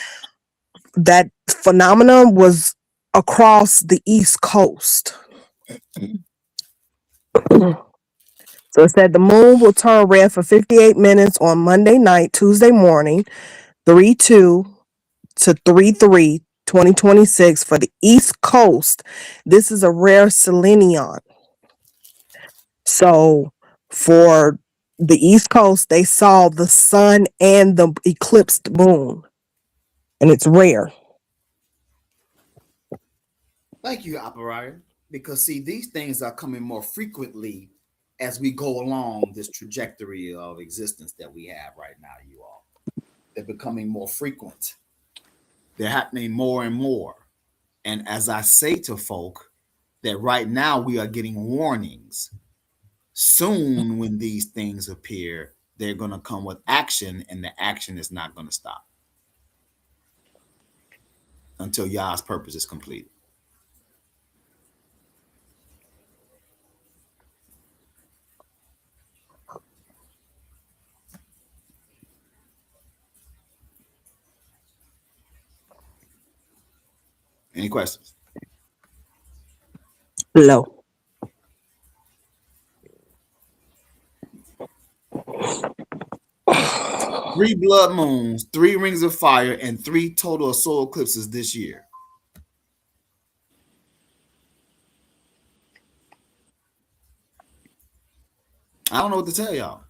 that phenomenon was across the East Coast. So it said the moon will turn red for 58 minutes on Monday night, Tuesday morning, 3/2 to 3/3, 2026 for the East Coast. This is a rare selenion. So for the East Coast, they saw the sun and the eclipsed moon, and it's rare. Thank you, operator. Because see, these things are coming more frequently as we go along this trajectory of existence that we have right now, you all. They're becoming more frequent. They're happening more and more. And as I say to folk, that right now we are getting warnings. Soon, when these things appear, they're going to come with action, and the action is not going to stop until Yah's purpose is completed. Any questions? Low. 3 blood moons, 3 rings of fire, and 3 total solar eclipses this year. I don't know what to tell y'all.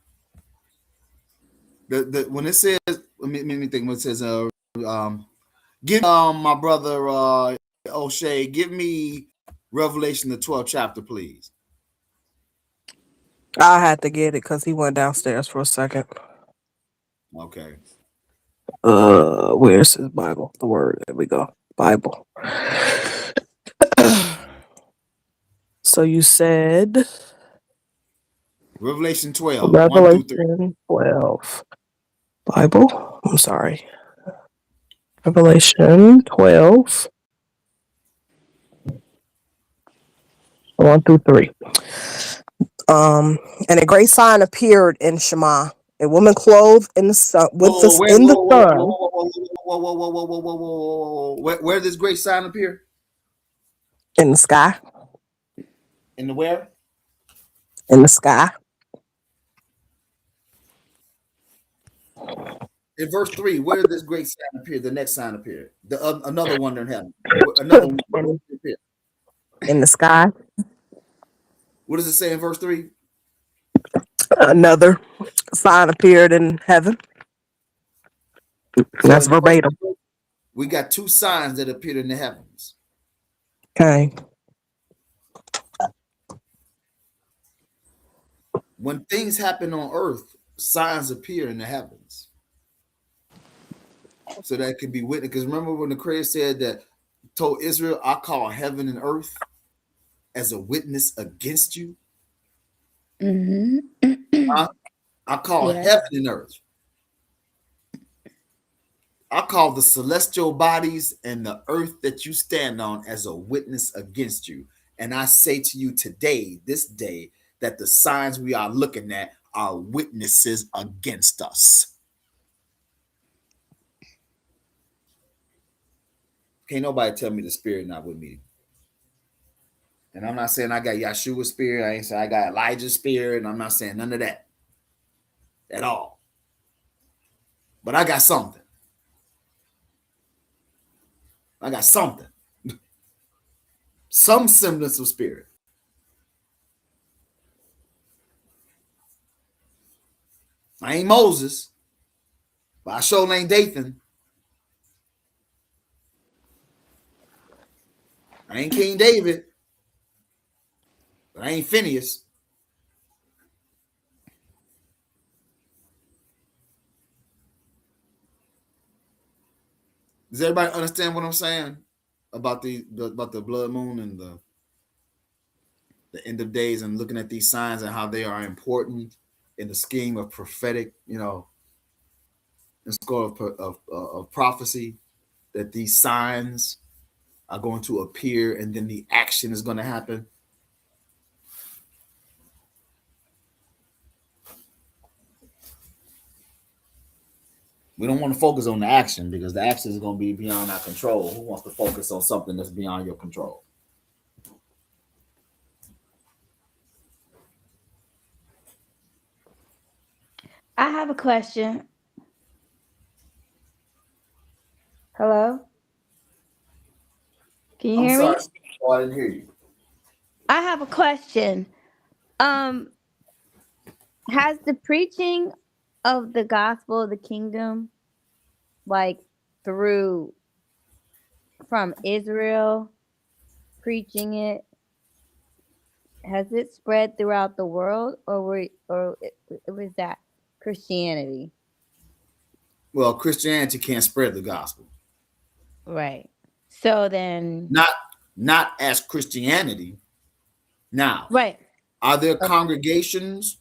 When it says, let me think. When it says, give my brother O'Shea, give me Revelation the 12th chapter, please. I had to get it because he went downstairs for a second. Okay. Where's his Bible? The word. There we go. Bible. So you said Revelation 12, 1 through 3. Revelation 12. Bible? I'm sorry. Revelation 12. 1 through 3. And a great sign appeared in Shema, a woman clothed in the sun with Whoa, the where, in the whoa, whoa, whoa, sun whoa, whoa, whoa, whoa, whoa, whoa, whoa, whoa, whoa. Where does great sign appear? in the sky. In the where? In the sky. In verse 3, where did this great sign appear? The next sign appeared. Another wonder in heaven. Another one appeared. In the sky. What does it say in verse 3? Another sign appeared in heaven. So That's in the first, verbatim. we got 2 signs that appeared in the heavens. Okay. When things happen on earth, signs appear in the heavens. So that can be witnessed. Because remember when the Creator said that, told Israel, I call heaven and earth as a witness against you. Mm-hmm. I call Yeah. heaven and earth. I call the celestial bodies and the earth that you stand on as a witness against you. And I say to you today, this day, that the signs we are looking at are witnesses against us. Can't nobody tell me the spirit not with me. And I'm not saying I got Yeshua's spirit. I ain't saying I got Elijah's spirit. And I'm not saying none of that at all. But I got something. I got something. Some semblance of spirit. I ain't Moses, but I sure ain't Dathan. I ain't King David, but I ain't Phineas. Does everybody understand what I'm saying about the blood moon and the end of days and looking at these signs and how they are important in the scheme of prophetic, in score of prophecy, that these signs are going to appear and then the action is going to happen. We don't want to focus on the action because the action is going to be beyond our control. Who wants to focus on something that's beyond your control? I have a question. Hello? Can you I'm hear sorry. me? Oh, I didn't hear you. I have a question. Um, has the preaching of the gospel of the kingdom, like through from Israel preaching it, has it spread throughout the world, or was that Christianity? Well, Christianity can't spread the gospel. Right. So then, Not as Christianity. Now, right. are there congregations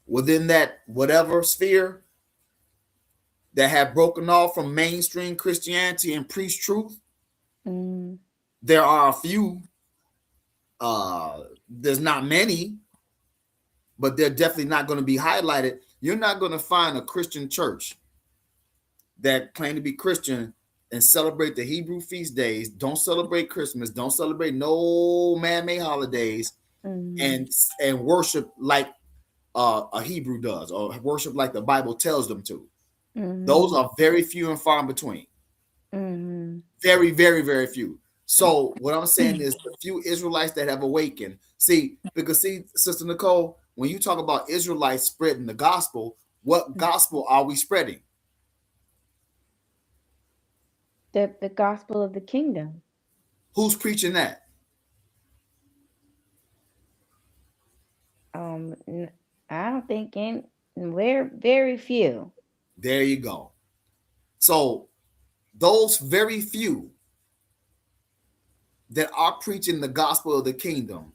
within that whatever sphere that have broken off from mainstream Christianity and preach truth? Mm, There are a few. There's not many, but they're definitely not going to be highlighted. You're not going to find a Christian church that claim to be Christian and celebrate the Hebrew feast days, don't celebrate Christmas, don't celebrate no man-made holidays, mm, and worship like a Hebrew does, or worship like the Bible tells them to. mm, Those are very few and far in between. mm, Very, very, very few. So what I'm saying is the few Israelites that have awakened. Because Sister Nicole, when you talk about Israelites spreading the gospel, what gospel are we spreading? the gospel of the kingdom. Who's preaching that? I don't think in we're very few. There you go. So those very few that are preaching the gospel of the kingdom,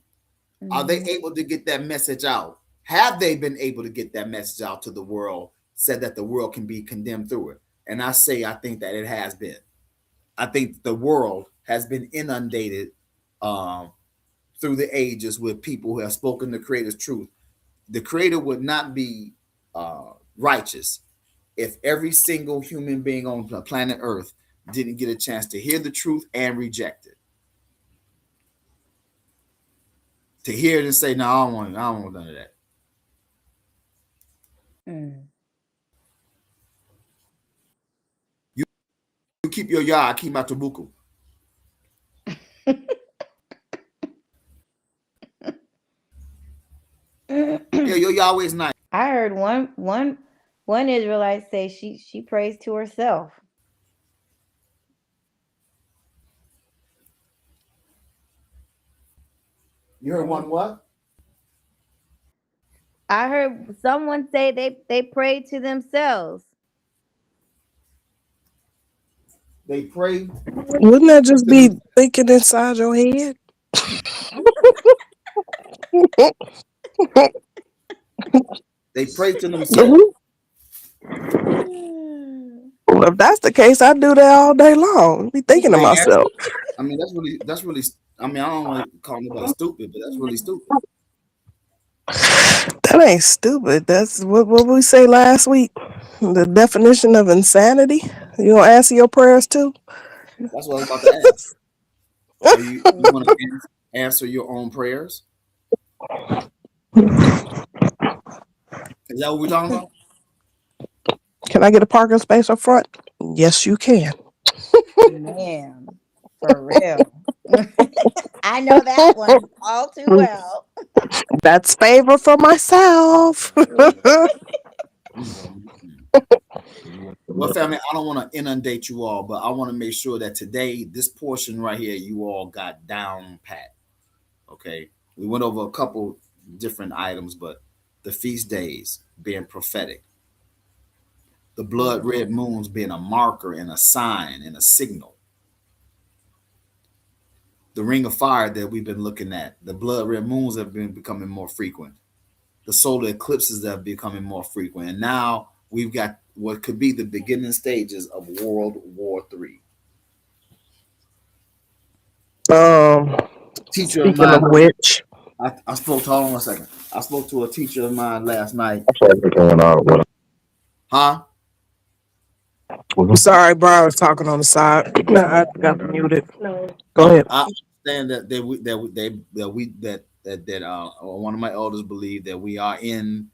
are they Mm, able to get that message out? Have they been able to get that message out to the world, said that the world can be condemned through it? And I think that it has been. I think the world has been inundated um, through the ages with people who have spoken the Creator's truth. The Creator would not be righteous if every single human being on planet Earth didn't get a chance to hear the truth and reject it. To hear it and say, "No, I don't want none of that." mm. You keep your yah, I keep my tabuku. Yeah, your Yahweh is nice. I heard one Israelite say she prays to herself. You heard one what? I heard someone say they pray to themselves. They pray Wouldn't that just to them. be thinking inside your head? They pray to themselves. Well, if that's the case, I do that all day long. Be thinking to They answer. myself. I mean, that's really. I mean, I don't want to call nobody stupid, but that's really stupid. That ain't stupid. That's what we say last week. The definition of insanity. You gonna answer your prayers too? That's what I was about to ask. Are you going to answer your own prayers? Is that what we're talking about? Can I get a parking space up front? Yes, you can. Man, for real. I know that one all too well. That's favor for myself. Well, family, I don't want to inundate you all, but I want to make sure that today, this portion right here, you all got down pat. Okay. We went over a couple different items, but the feast days being prophetic, the blood red moons being a marker and a sign and a signal, the ring of fire that we've been looking at, the blood red moons have been becoming more frequent, the solar eclipses that are becoming more frequent, and now we've got what could be the beginning stages of World War III. Um, Teacher of speaking of mine, which, I spoke to, hold on one second. I spoke to a teacher of mine last night. Going out with Huh? sorry, bro, I was talking on the side. Nah, I got muted. Go ahead. I understand that one of my elders believe that we are in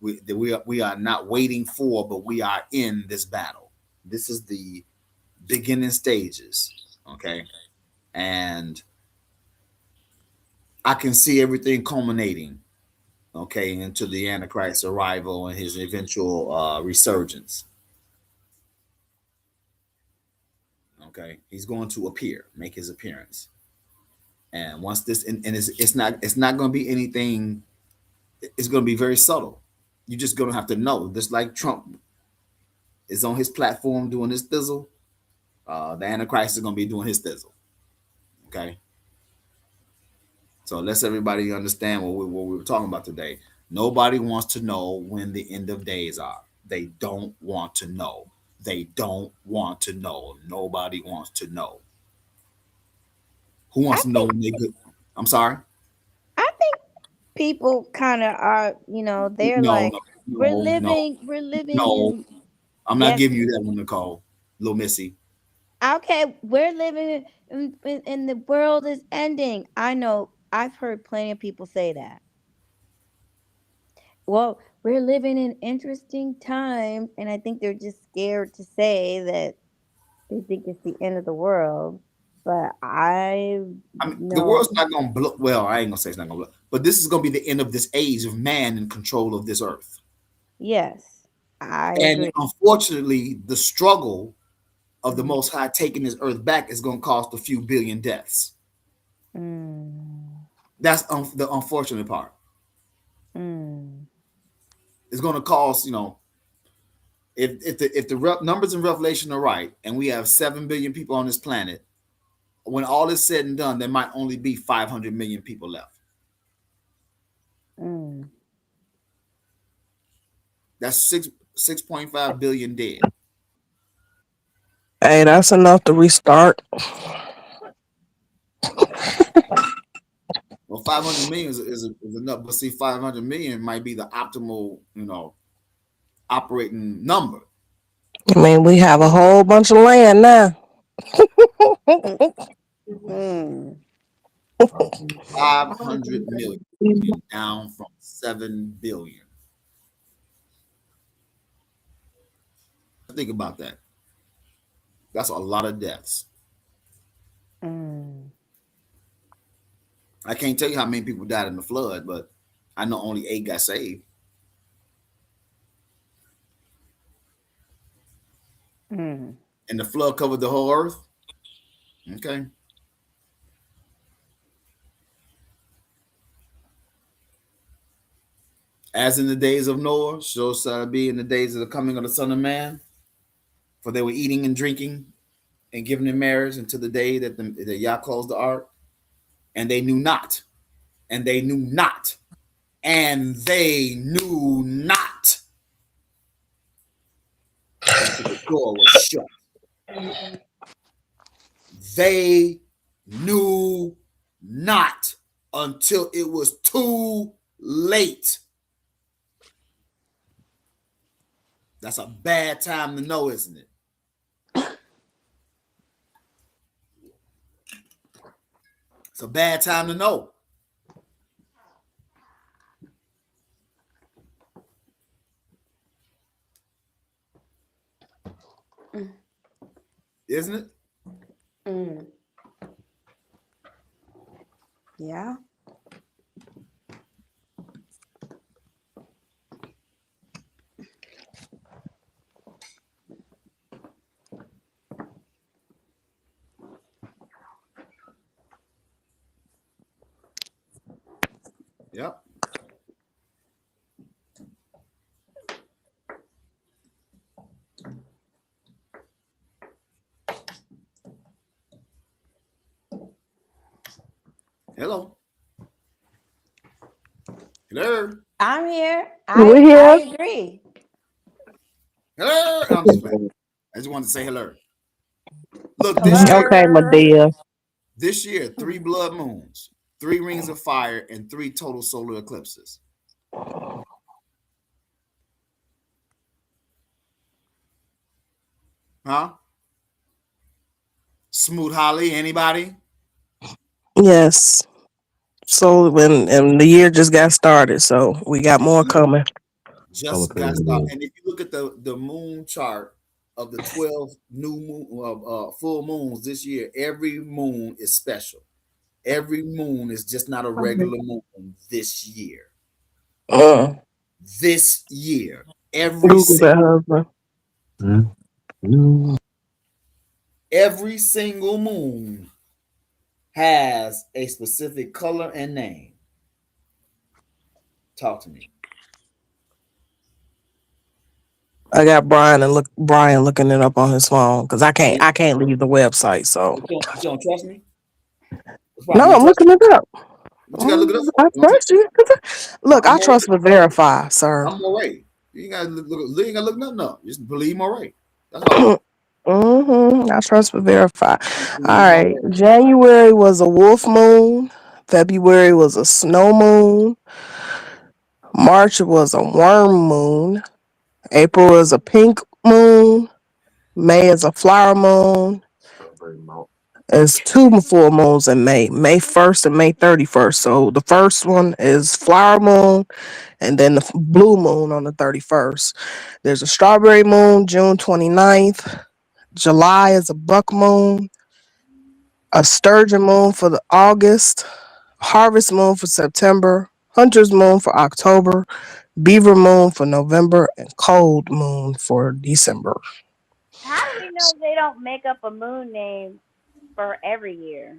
we are not waiting for, but we are in this battle. This is the beginning stages. Okay. And I can see everything culminating, okay, into the Antichrist's arrival and his eventual resurgence. Okay, he's going to appear, make his appearance, and once this, and it's not going to be anything. It's going to be very subtle. You're just going to have to know. Just like Trump is on his platform doing his thizzle, the Antichrist is going to be doing his thizzle. Okay, so let's everybody understand what we were talking about today. Nobody wants to know when the end of days are. They don't want to know. They don't want to know. Nobody wants to know. Who I wants to know think when they good? I'm sorry. I think people kind of are, they're No, like, no, no, no, we're living no. in, I'm not yes, giving you that one, Nicole. Little Missy. okay, we're living in the world is ending. I know, I've heard plenty of people say that. Well, we're living in interesting times, and I think they're just scared to say that they think it's the end of the world. But I I mean, the know, world's not gonna blow. Well, I ain't gonna say it's not gonna blow, but this is gonna be the end of this age of man in control of this earth. yes, I And agree. unfortunately, the struggle of the Mm, Most High taking this earth back is gonna cost a few billion deaths. mm, That's the unfortunate part. mm, It's gonna cost, if the numbers in Revelation are right, and we have 7 billion people on this planet, when all is said and done, there might only be 500 million people left. mm. That's 6.5 billion dead. Hey, that's enough to restart. Well, 500 million is enough, but see, 500 million might be the optimal, operating number. I mean, we have a whole bunch of land now. Mm. 500 million down from 7 billion. Think about that. That's a lot of deaths. Mm. I can't tell you how many people died in the flood, but I know only 8 got saved. Mm. And the flood covered the whole earth. Okay. As in the days of Noah, so shall it be in the days of the coming of the Son of Man. For they were eating and drinking and giving in marriage until the day that Yah closed the ark. And they knew not. And they knew not. And they knew not until the door was shut. They knew not until it was too late. That's a bad time to know, isn't it? It's a bad time to know, isn't it? Mm. Yeah. Yep. Hello. Hello. I'm here. We I here? agree. Hello. I'm just playing. I just wanted to say hello. Look, this year, Okay, Hello. Medea. this year, 3 blood moons, 3 rings of fire, and 3 total solar eclipses. Huh? Smooth Holly, anybody? Yes. So when and the year just got started, so we got more coming. Just got started. And if you look at the moon chart of the 12 new moon full moons this year, every moon is special. Every moon is just not a regular moon this year. Uh, This year, Google that husband. every single moon has a specific color and name. Talk to me. I got Brian looking it up on his phone because Oh, I can't leave the website. So you don't trust me? What's the problem? no, You I'm don't trust looking me? it up. What you gotta look it up for? I You want trust you. Look, I I'm all right. trust but verify, sir. I'm all right. You ain't gotta you ain't gotta look nothing up. Just believe I'm all right. That's all. I trust but verify. Just All believe I'm right. all right. January was a wolf moon. February was a snow moon. March was a worm moon. April is a pink moon. May is a flower moon. There's two full moons in May, May 1st and May 31st. So the first one is flower moon, and then the blue moon on the 31st. There's a strawberry moon, June 29th. July is a buck moon, a sturgeon moon for the August, harvest moon for September, hunter's moon for October, beaver moon for November, and cold moon for December. How do we know they don't make up a moon name for every year?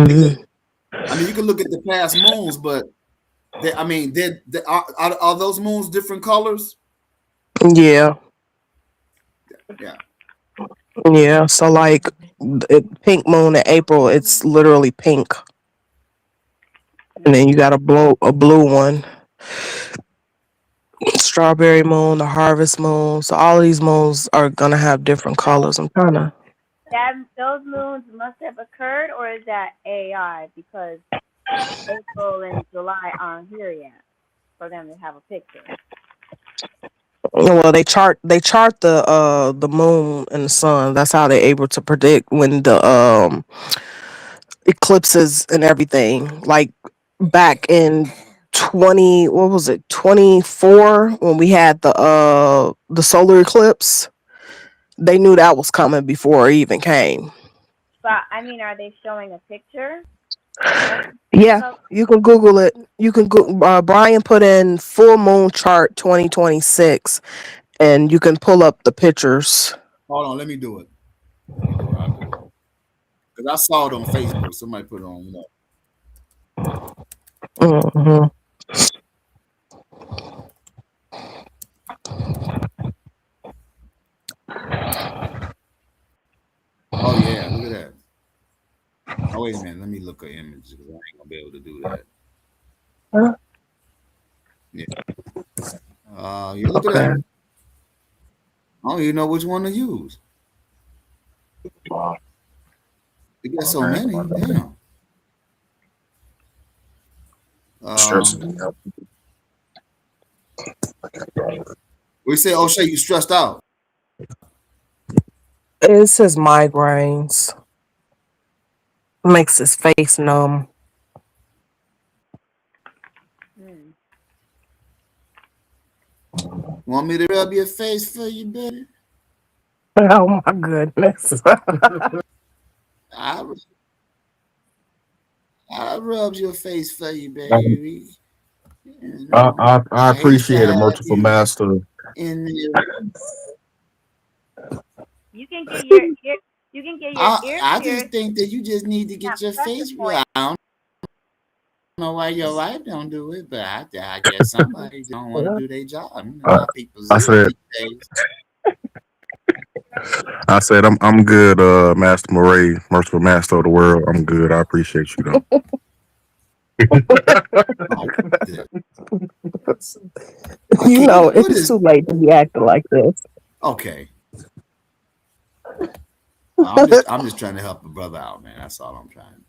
Because Mhm. I mean, you can look at the past moons, but are those moons different colors? Yeah, Yeah. yeah. So like pink moon in April, it's literally pink, and then you got a blue one, strawberry moon, the harvest moon. So all of these moons are gonna have different colors. I'm trying to. That those moons must have occurred, or is that AI? Because April and July aren't here yet for them to have a picture. Well, they chart the moon and the sun. That's how they're able to predict when the eclipses and everything. Like back in 20, what was it, 24, when we had the solar eclipse, they knew that was coming before it even came. But I mean, are they showing a picture of the Yeah, color? you can Google it. You can go. Brian put in full moon chart 2026, and you can pull up the pictures. Hold on, let me do it. Let me do it. I'll do it. Because I saw it on Facebook. Somebody put it on, Hmm. Oh yeah, look at that. Oh wait a minute, let me look at images because I ain't gonna be able to do that. Yeah. Yeah, look at that. Okay. I don't even know which one to use. You got so many. Damn. Uh, we say, oh, Shay, you stressed out. It says migraines. Makes his face numb. Hmm. Want me to rub your face for you, baby? Oh my goodness. I, I rubbed your face for you, baby. You know, I I hate to appreciate it, have merciful you master. in there. You can get your ear. You can get your ear I just pierced. think that you just need to get Have your pressure face. points. I don't know why your wife don't do it, but I guess somebody don't want to do their job. A Uh, lot of people I zero said these days. I'm good, Master Moray, merciful master of the world. I'm good. I appreciate you though. Oh, this. I You can't. know, What it's is too late to be acting like this. okay? I'm just trying to help a brother out, man. That's all I'm trying.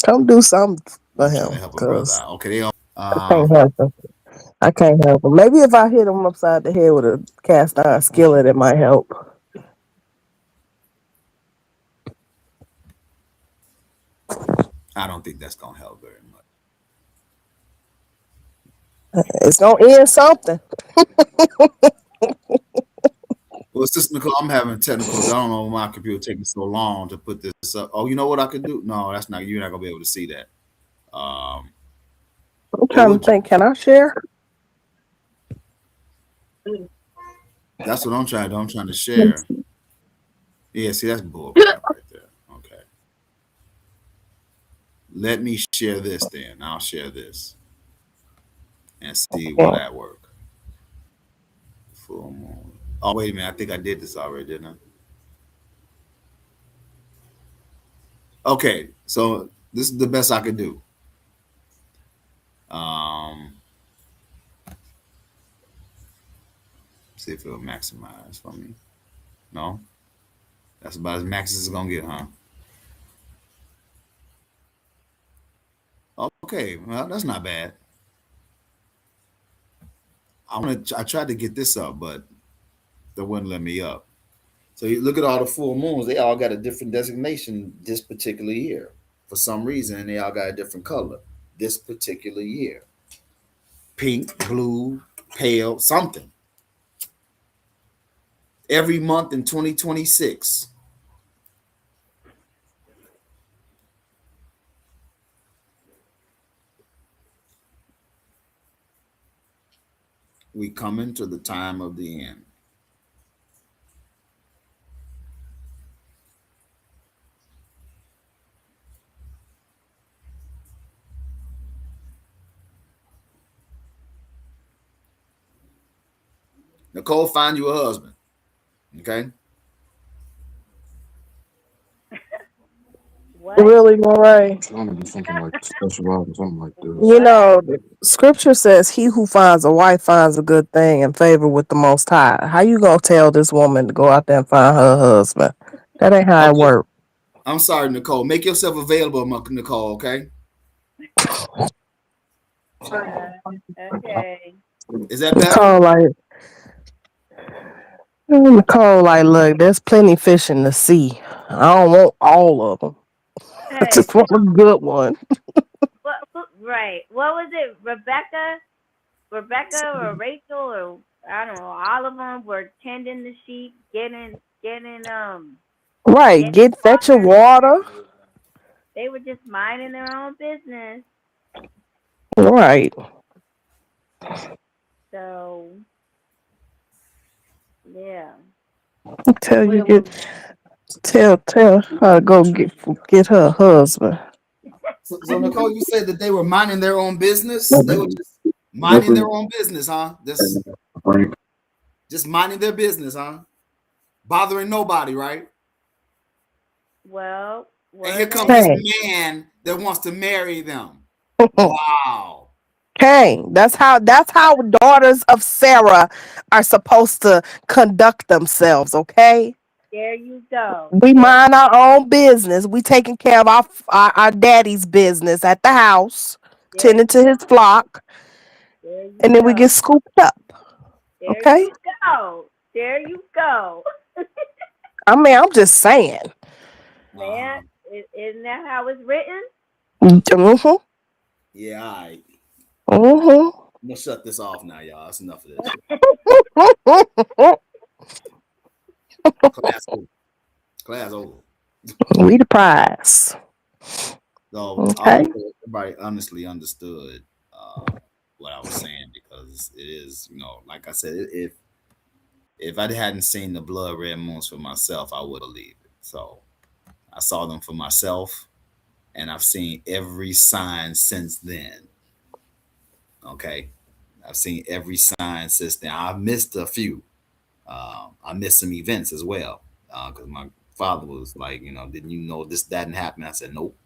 Come do something for I'm trying him, to help a brother cause out. Okay, they I can't help him. I can't help him. Maybe if I hit him upside the head with a cast iron skillet, it might help. I don't think that's gonna help very much. It's gonna end something. Well, Sister Nicole, I'm having technical. I don't know why my computer taking so long to put this up. Oh, you know what I could do? No, that's not. You're not gonna be able to see that. Um, I'm or trying to would you? think. Can I share? That's what I'm trying to do. I'm trying to share. Yeah, see, that's bull crap right there. Okay, let me share this then. I'll share this and see will Yeah. that work. Full moon. Oh, wait a minute. I think I did this already, didn't I? Okay, so this is the best I could do. Um, see if it'll maximize for me. No, that's about as max as it's gonna get, huh? Okay, well that's not bad. I tried to get this up, but they wouldn't let me up. So you look at all the full moons; they all got a different designation this particular year. For some reason, they all got a different color this particular year: pink, blue, pale, something. Every month in 2026, we coming to the time of the end. Nicole, find you a husband. Okay. What? Really, Moray? Trying to do something like special or something like this. You What? know, the scripture says, "He who finds a wife finds a good thing and favor with the Most High." How you gonna tell this woman to go out there and find her husband? That ain't how it Okay. works. I'm sorry, Nicole. Make yourself available, Nicole. Okay. Okay. Is that better? Nicole, like, look, there's plenty fish in the sea. I don't want all of them. I Hey, just want a good one. right. What was it? Rebecca or Rachel or I don't know. All of them were tending the sheep, Right, getting get fetch your water. water. They were just minding their own business. Right. So yeah. Tell you tell her to go get her husband. So Nicole, you said that they were minding their own business. They were just minding their own business, huh? Just minding their business, huh? Bothering nobody, right? Well, And were here comes they? this Cain. man that wants to marry them. Wow. Cain. That's how daughters of Sarah are supposed to conduct themselves, okay? There you go. We There, mind our own business. We taking care of our daddy's business at the house, there tending you to his go. flock, There you and then we go. get scooped up. There Okay? you go. There you go. I mean, I'm just saying. Man, isn't that how it's written? Mm-hmm. Yeah, all right. Mm-hmm. I'm gonna shut this off now, y'all. That's enough of this. Class over. Class over. We the prize. So I Okay. hope that everybody honestly understood what I was saying, because it is, like I said, if I hadn't seen the blood red moons for myself, I would believe it. So I saw them for myself, and I've seen every sign since then. Okay, I've seen every sign since then. I've missed a few. I missed some events as well, because my father was like, didn't you know this, that, and happened? I said, nope.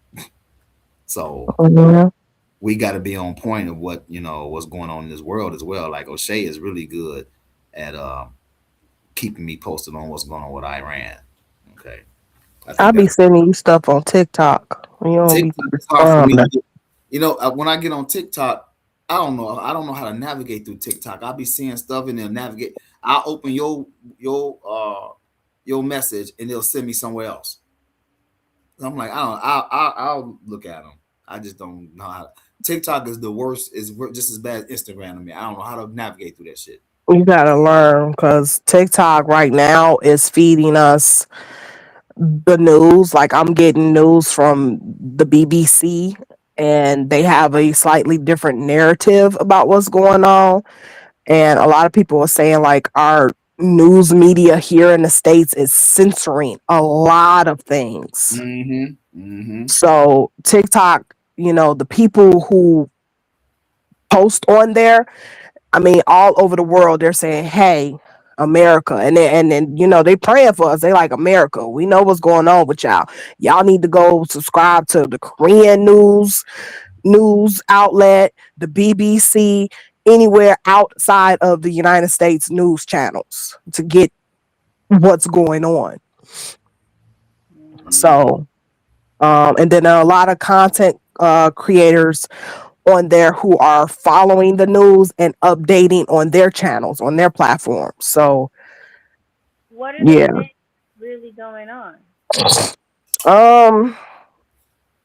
So Mhm. we got to be on point of what's going on in this world as well. Like O'Shea is really good at keeping me posted on what's going on with Iran. Okay, I I think be that's sending you stuff on TikTok. You don't be TikTok is hard for me to responding. get. When I get on TikTok, I don't know. I don't know how to navigate through TikTok. I'll be seeing stuff and they'll navigate. I'll open your message and they'll send me somewhere else. I'm like, I don't. I'll look at them. I just don't know how. TikTok is the worst. Is just as bad as Instagram to me. I don't know how to navigate through that shit. You gotta learn because TikTok right now is feeding us the news. Like I'm getting news from the BBC, and they have a slightly different narrative about what's going on. And a lot of people are saying like our news media here in the States is censoring a lot of things. Mm-hmm. Mm-hmm. So TikTok, the people who post on there, I mean, all over the world, they're saying, "Hey, America," and then they praying for us. They like America. We know what's going on with y'all. Y'all need to go subscribe to the Korean news outlet, the BBC, anywhere outside of the United States news channels to get what's going on. Yeah. So, and then a lot of content creators on there who are following the news and updating on their channels, on their platforms. So, What are they yeah. saying really going on? Um,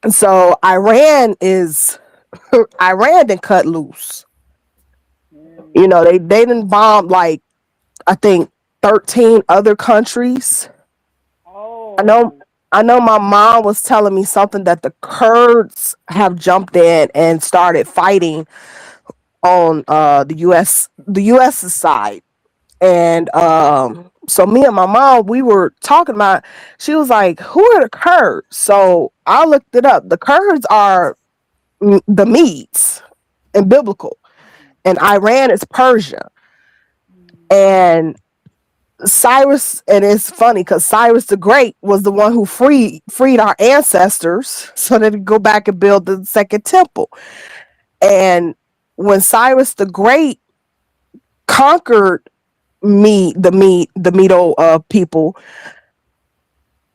so Iran done cut loose. Mm. They didn't bomb like I think 13 other countries. I know Oh. I know my mom was telling me something that the Kurds have jumped in and started fighting on the US side. And so me and my mom, we were talking about, she was like, who are the Kurds? So I looked it up. The Kurds are the Medes in biblical, and Iran is Persia. And Cyrus, and it's funny because Cyrus the Great was the one who freed our ancestors so they could go back and build the second temple. And when Cyrus the Great conquered the Medo people,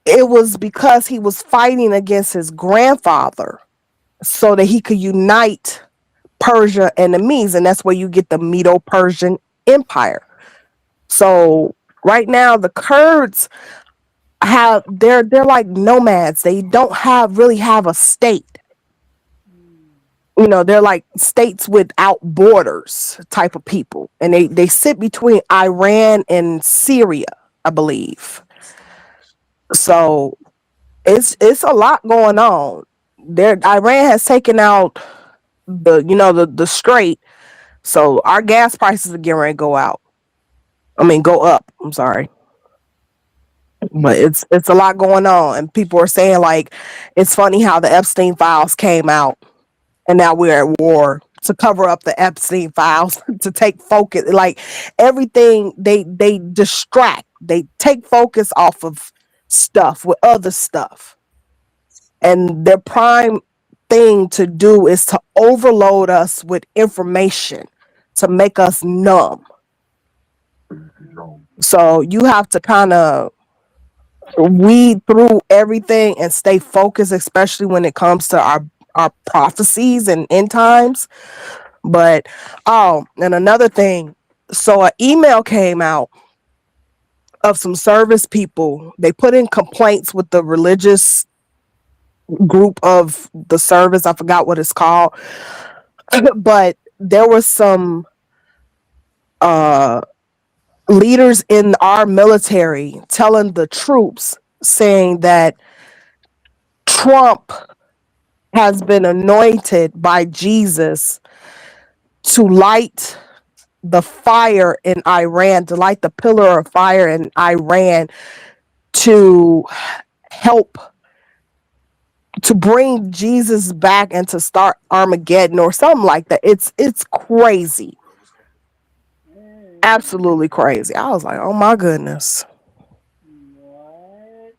it was because he was fighting against his grandfather so that he could unite Persia and the Medes, and that's where you get the Medo Persian Empire. So right now the Kurds they're like nomads. They don't have a state. They're like states without borders type of people, and they sit between Iran and Syria, I believe. So it's a lot going on there. Iran has taken out the strait, so our gas prices are getting ready to go out. I mean, go up. I'm sorry, but it's a lot going on, and people are saying like it's funny how the Epstein files came out, and now we're at war to cover up the Epstein files to take focus. Like everything, they distract. They take focus off of stuff with other stuff, and their prime thing to do is to overload us with information to make us numb. So you have to kind of weed through everything and stay focused, especially when it comes to our prophecies and end times. But and another thing, so an email came out of some service people. They put in complaints with the religious group of the service. I forgot what it's called, but there was some uh leaders in our military telling the troops saying that Trump has been anointed by Jesus to light the fire in Iran, to light the pillar of fire in Iran, to help to bring Jesus back and to start Armageddon or something like that. It's crazy. Absolutely crazy. I was like, oh my goodness. What?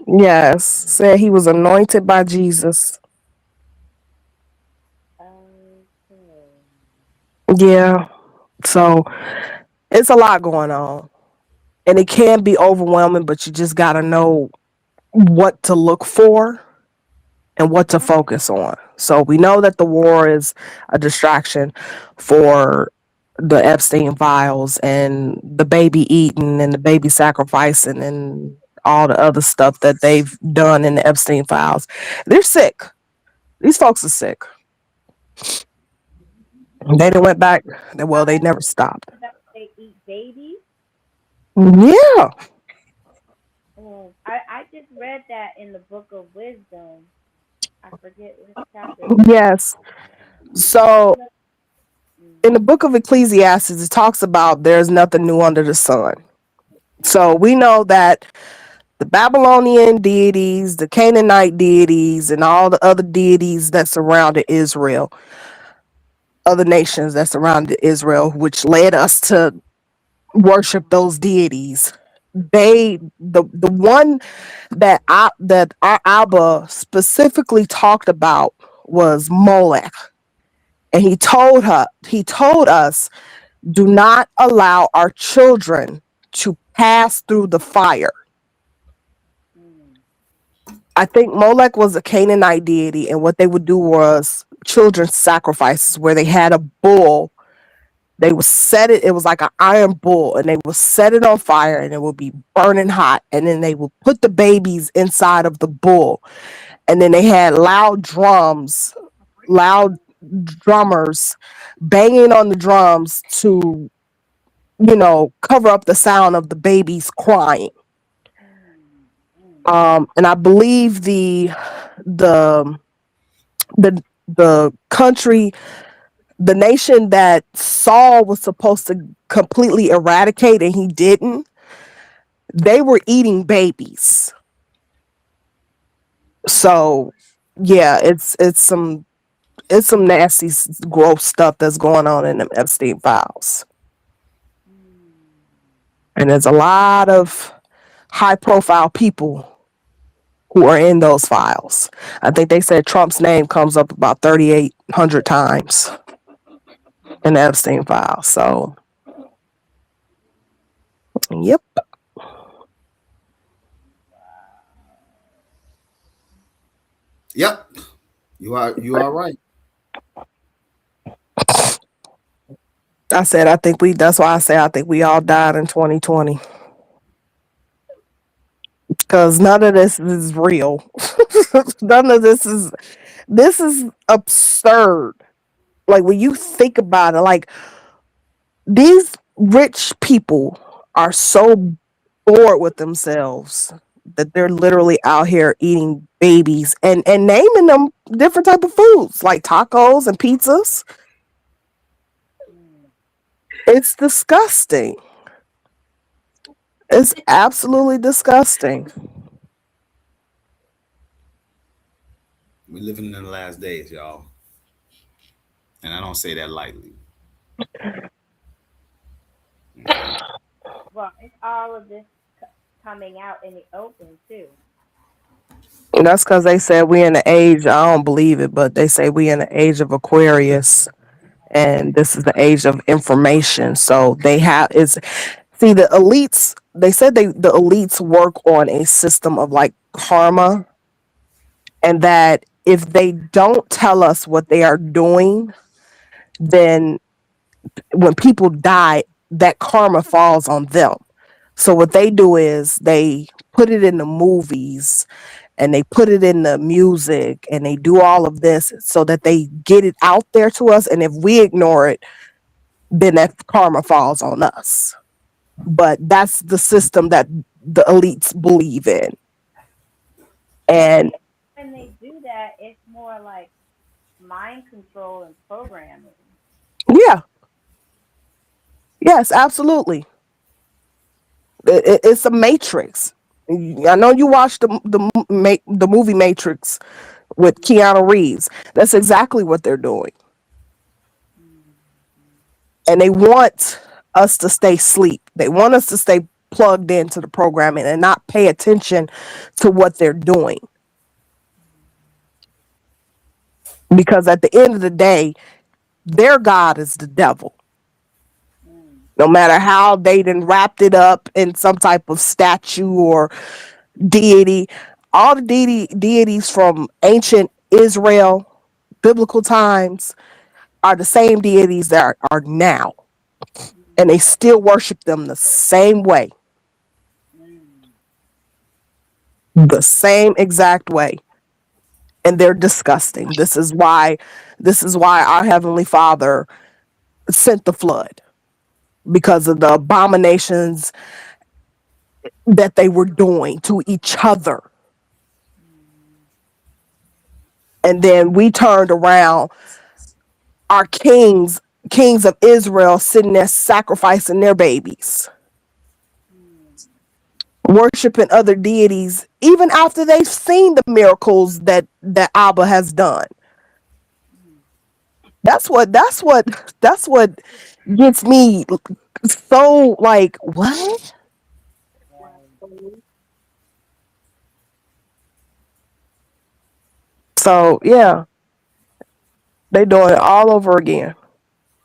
Yes. Said he was anointed by Jesus. Okay. Yeah. So it's a lot going on. And it can be overwhelming, but you just gotta know what to look for and what to focus on. So we know that the war is a distraction for the Epstein files and the baby eating and the baby sacrificing and all the other stuff that they've done in the Epstein files. They're sick. These folks are sick. They didn't went back. Well, they never stopped. That they eat babies. Yeah. I just read that in the Book of Wisdom. I forget which chapter it is. Yes. So in the book of Ecclesiastes, it talks about there's nothing new under the sun. So we know that the Babylonian deities, the Canaanite deities, and all the other deities that surrounded Israel, other nations that surrounded Israel, which led us to worship those deities. The one that our Abba specifically talked about was Molech, and he told us, do not allow our children to pass through the fire. I think Molech was a Canaanite deity, and what they would do was children's sacrifices where they had a bull. They would set it, it was like an iron bull, and they would set it on fire and it would be burning hot. And then they would put the babies inside of the bull. And then they had loud drummers banging on the drums to, cover up the sound of the babies crying. And I believe the the country, the nation that Saul was supposed to completely eradicate and he didn't, they were eating babies. So yeah, it's some nasty, gross stuff that's going on in them Epstein files, and there's a lot of high profile people who are in those files. I think they said Trump's name comes up about 3,800 times in the Epstein file. So, yep, Yep, you are right. that's why I say I think we all died in 2020 because none of this is real. None of this is absurd. Like when you think about it, like these rich people are so bored with themselves that they're literally out here eating babies and naming them different type of foods like tacos and pizzas. It's disgusting. It's absolutely disgusting. We're living in the last days, y'all, and I don't say that lightly. Okay. Well, it's all of this coming out in the open too. And that's because they said we in the age, I don't believe it, but they say we in the age of Aquarius and this is the age of information. So they have it's see the elites, they said the elites work on a system of like karma, and that if they don't tell us what they are doing, then when people die, that karma falls on them. So what they do is they put it in the movies and they put it in the music and they do all of this so that they get it out there to us. And if we ignore it, then that karma falls on us. But that's the system that the elites believe in. And And when they do that, that it's more like mind control and programming. Yeah, yes, absolutely. It's a matrix. I know you watched the movie Matrix with Keanu Reeves. That's exactly what they're doing, Mm-hmm. and they want us to stay asleep. They want us to stay plugged into the programming and not pay attention to what they're doing. Because at the end of the day, their God is the devil. Mm-hmm. No matter how they then wrapped it up in some type of statue or deity, all the deities from ancient Israel, biblical times, are the same deities that are now. And they still worship them the same way, Mm-hmm. the same exact way. And they're disgusting. This is why our Heavenly Father sent the flood, because of the abominations that they were doing to each other. And then we turned around, our kings of Israel, sitting there sacrificing their babies, worshiping other deities, even after they've seen the miracles that Abba has done. That's what gets me so like, what? Right. So yeah, they doing it all over again,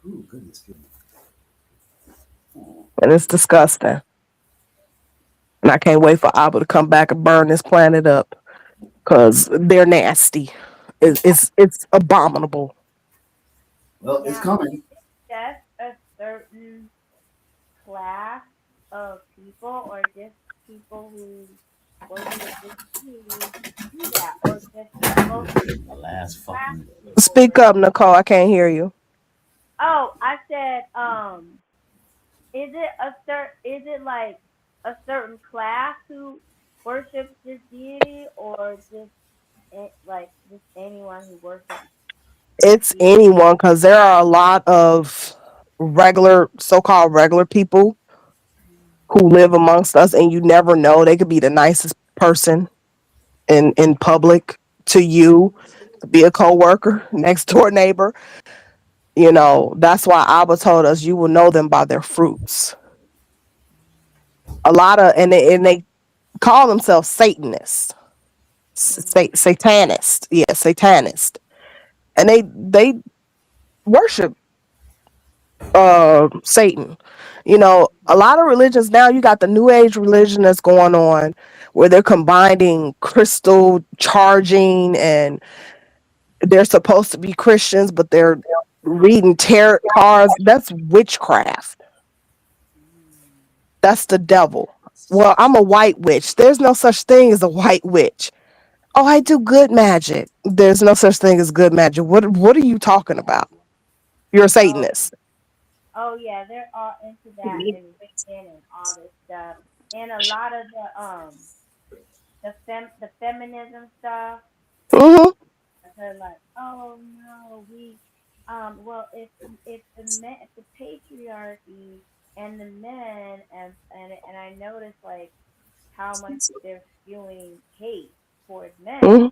Ooh, goodness, goodness. and it's disgusting. And I can't wait for Abba to come back and burn this planet up, because they're nasty. It's abominable. Well, it's Now, coming. just a certain class of people, or just people who worship this deity do that, or just most The last class fucking. of people Speak worship. up, Nicole. I can't hear you. Oh, I said, is it like a certain class who worships this deity, or just like just anyone who worships this It's deity? anyone, because there are a lot of so-called regular people who live amongst us, and you never know. They could be the nicest person in public to you, could be a coworker, next door neighbor. That's why Abba told us you will know them by their fruits. A lot of and they call themselves Satanists, Satanists, yeah, Satanist, and they worship Satan. A lot of religions now, you got the new age religion that's going on, where they're combining crystal charging, and they're supposed to be Christians, but they're reading tarot cards. That's witchcraft. That's the devil. Well, I'm a white witch. There's no such thing as a white witch. Oh, I do good magic. There's no such thing as good magic. What are you talking about? You're a Oh, Satanist. oh yeah, they're all into that and Wiccan and all this stuff, and a lot of the feminism stuff. Hmm. They're like, oh no, well, if the men, if the patriarchy and the men, and I notice like how much they're spewing hate towards men. Hmm.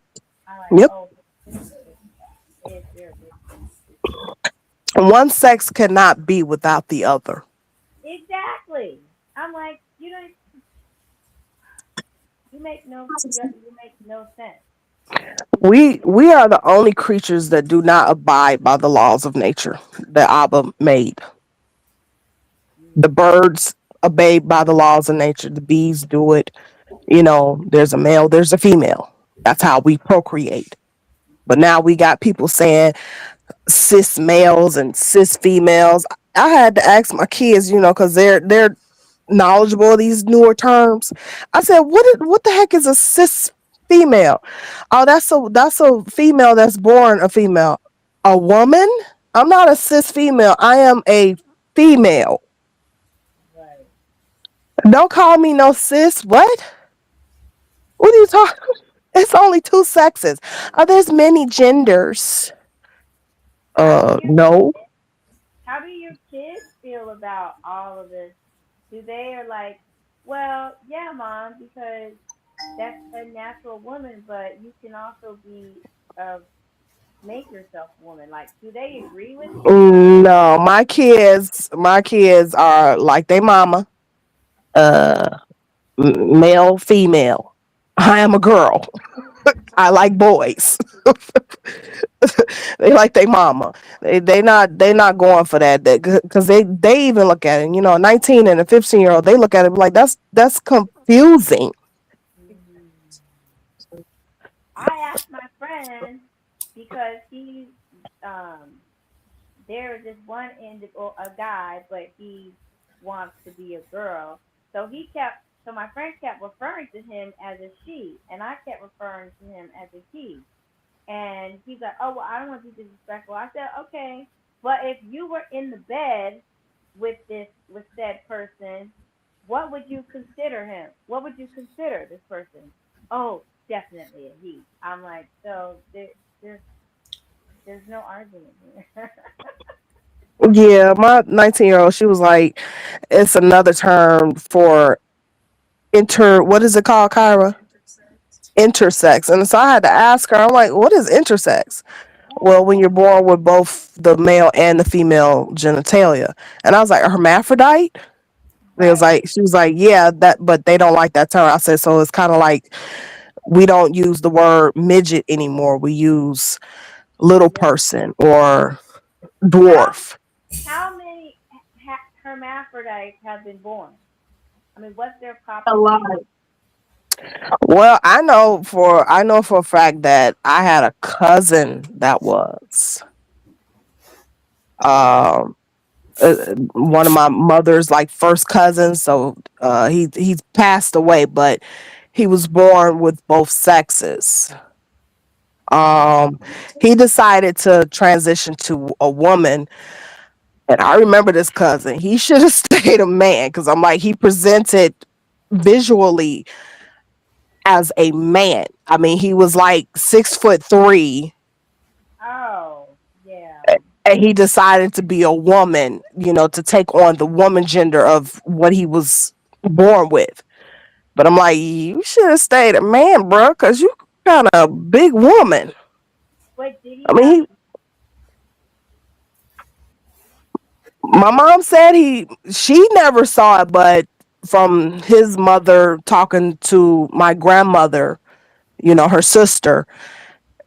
I'm like, Yep. oh, this is witchcraft. It's your witchcraft. One sex cannot be without the other. Exactly. I'm like, you make no sense. We are the only creatures that do not abide by the laws of nature that Abba made. The Mm, birds obey by the laws of nature. The bees do it. There's a male, there's a female. That's how we procreate. But now we got people saying cis males and cis females. I had to ask my kids, because they're knowledgeable of these newer terms. I said, what the heck is a cis female? Oh, that's a female that's born a female. A woman? I'm not a cis female. I am a female. right. Don't call me no cis. What? What are you talking? It's only two sexes. There's many genders. How do your No. how do your kids feel about all of this? Do they are like, well, yeah, mom, because that's a natural woman, but you can also be make yourself a woman. Like, do they agree with you? No, my kids are like they mama. Uh, Male, female. I am a girl. I like boys. They like their mama. They not going for that because they even look at it. 19 and a 15-year-old. They look at it like that's confusing. Mm. I asked my friend because um there is this one a guy, but he wants to be a girl. So my friend kept referring to him as a she, and I kept referring to him as a he. And he's like, oh, well, I don't want to be disrespectful. I said, okay, but if you were in the bed with said person, what would you consider him? What would you consider this person? Oh, definitely a he. I'm like, so there's there's no argument here. Yeah, my 19-year-old. She was like, it's another term for What is it called, Kyra? Intersex. And so I had to ask her. I'm like, what is intersex? Well, when you're born with both the male and the female genitalia. And I was like, a hermaphrodite? Right. She was like, yeah, that, but they don't like that term. I said, so it's kind of like we don't use the word midget anymore. We use little Yeah. person or How dwarf. how many hermaphrodites have been born? I mean, what's their A lot. population? Well, I know for a fact that I had a cousin that was um one of my mother's like first cousins. So he's passed away, but he was born with both sexes. Um, he decided to transition to a woman, and I remember this cousin. He should have stayed a man because I'm like he presented visually as a man. I mean, he was like 6'3", Oh, yeah. and he decided to be a woman. To take on the woman gender of what he was born with. But I'm like, you should have stayed a man, bro, because you kind of a big woman. Wait, did he I have? mean, my mom said she never saw it, but from his mother talking to my grandmother, her sister,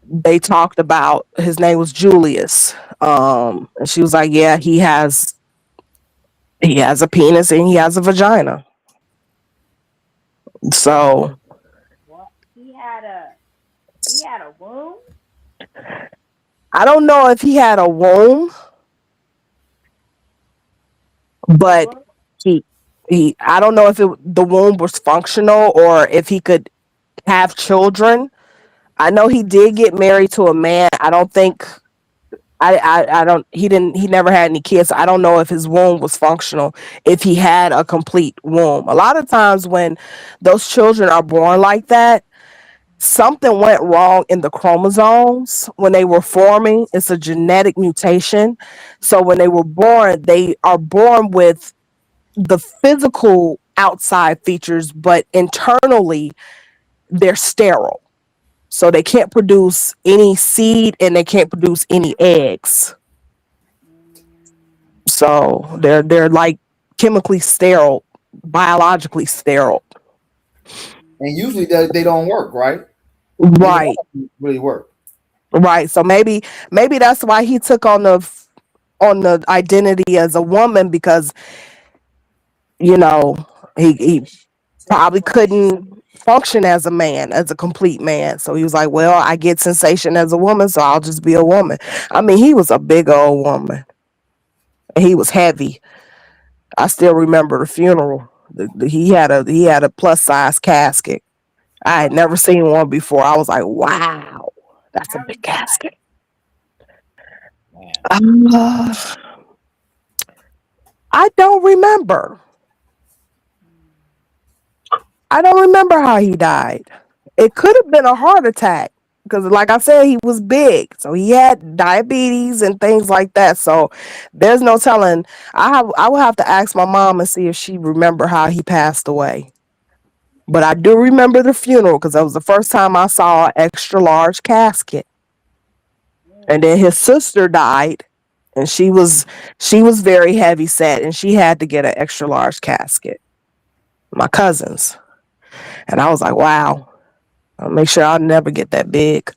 they talked about his name was Julius. And she was like, yeah, he has a penis and he has a vagina. So What? He had a womb. I don't know if he had a womb, The but womb. he I don't know if the womb was functional or if he could have children. I know he did get married to a man. I don't think I don't he never had any kids. So I don't know if his womb was functional, if he had a complete womb. A lot of times when those children are born like that, something went wrong in the chromosomes when they were forming. It's a genetic mutation. So when they were born, they are born with the physical outside features, but internally they're sterile. So they can't produce any seed and they can't produce any eggs. Mm, So they're like chemically sterile, biologically sterile. And usually they don't work, right? Neither one Right. of them really work. Right. So maybe that's why he took on the identity as a woman because you know he probably couldn't function as a man, as a complete man. So he was like, well, I get sensation as a woman, so I'll just be a woman. I mean, he was a big old woman. He was heavy. I still remember the funeral. He had a plus size casket. I had oh, never seen one before. I was like, wow, that's a how he big died. casket. Man. Uh, I don't remember. Mm, I don't remember how he died. It could have been a heart attack because, like I said, he was big, so he had diabetes and things like that. So there's no telling. I will have to ask my mom and see if she remember how he passed away. But I do remember the funeral because that was the first time I saw an extra large casket. And then his sister died, and she was very heavy set, and she had to get an extra large casket. My cousins, and I was like, wow. I'll make sure I'll never get that big.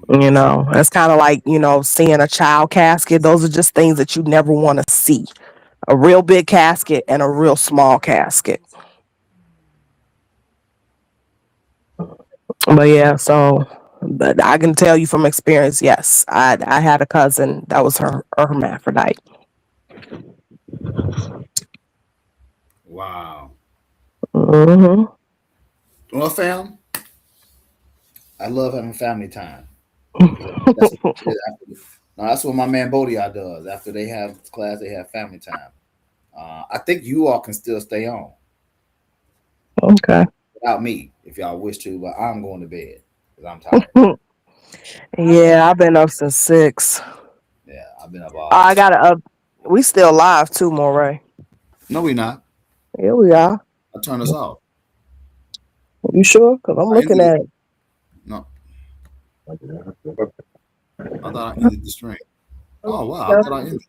That's kind of like, seeing a child casket. Those are just things that you never want to see. A real big casket and a real small casket. But yeah, but I can tell you from experience, yes, I had a cousin that was her hermaphrodite. Wow. Hmm. Well, fam, I love having family time. That's what it is after no, that's what my man Bodia does. After they have class, they have family time. I think you all can still stay on Okay. without me if y'all wish to, but I'm going to bed because I'm tired. Yeah, I've been up since 6. Yeah, I've been up all I day. gotta up. We still live too, Moray. No, we not. Here we are. I turn us off. You sure? Because I'm I looking ended it. at it. No, I thought I ended the stream. Oh wow, I thought I ended.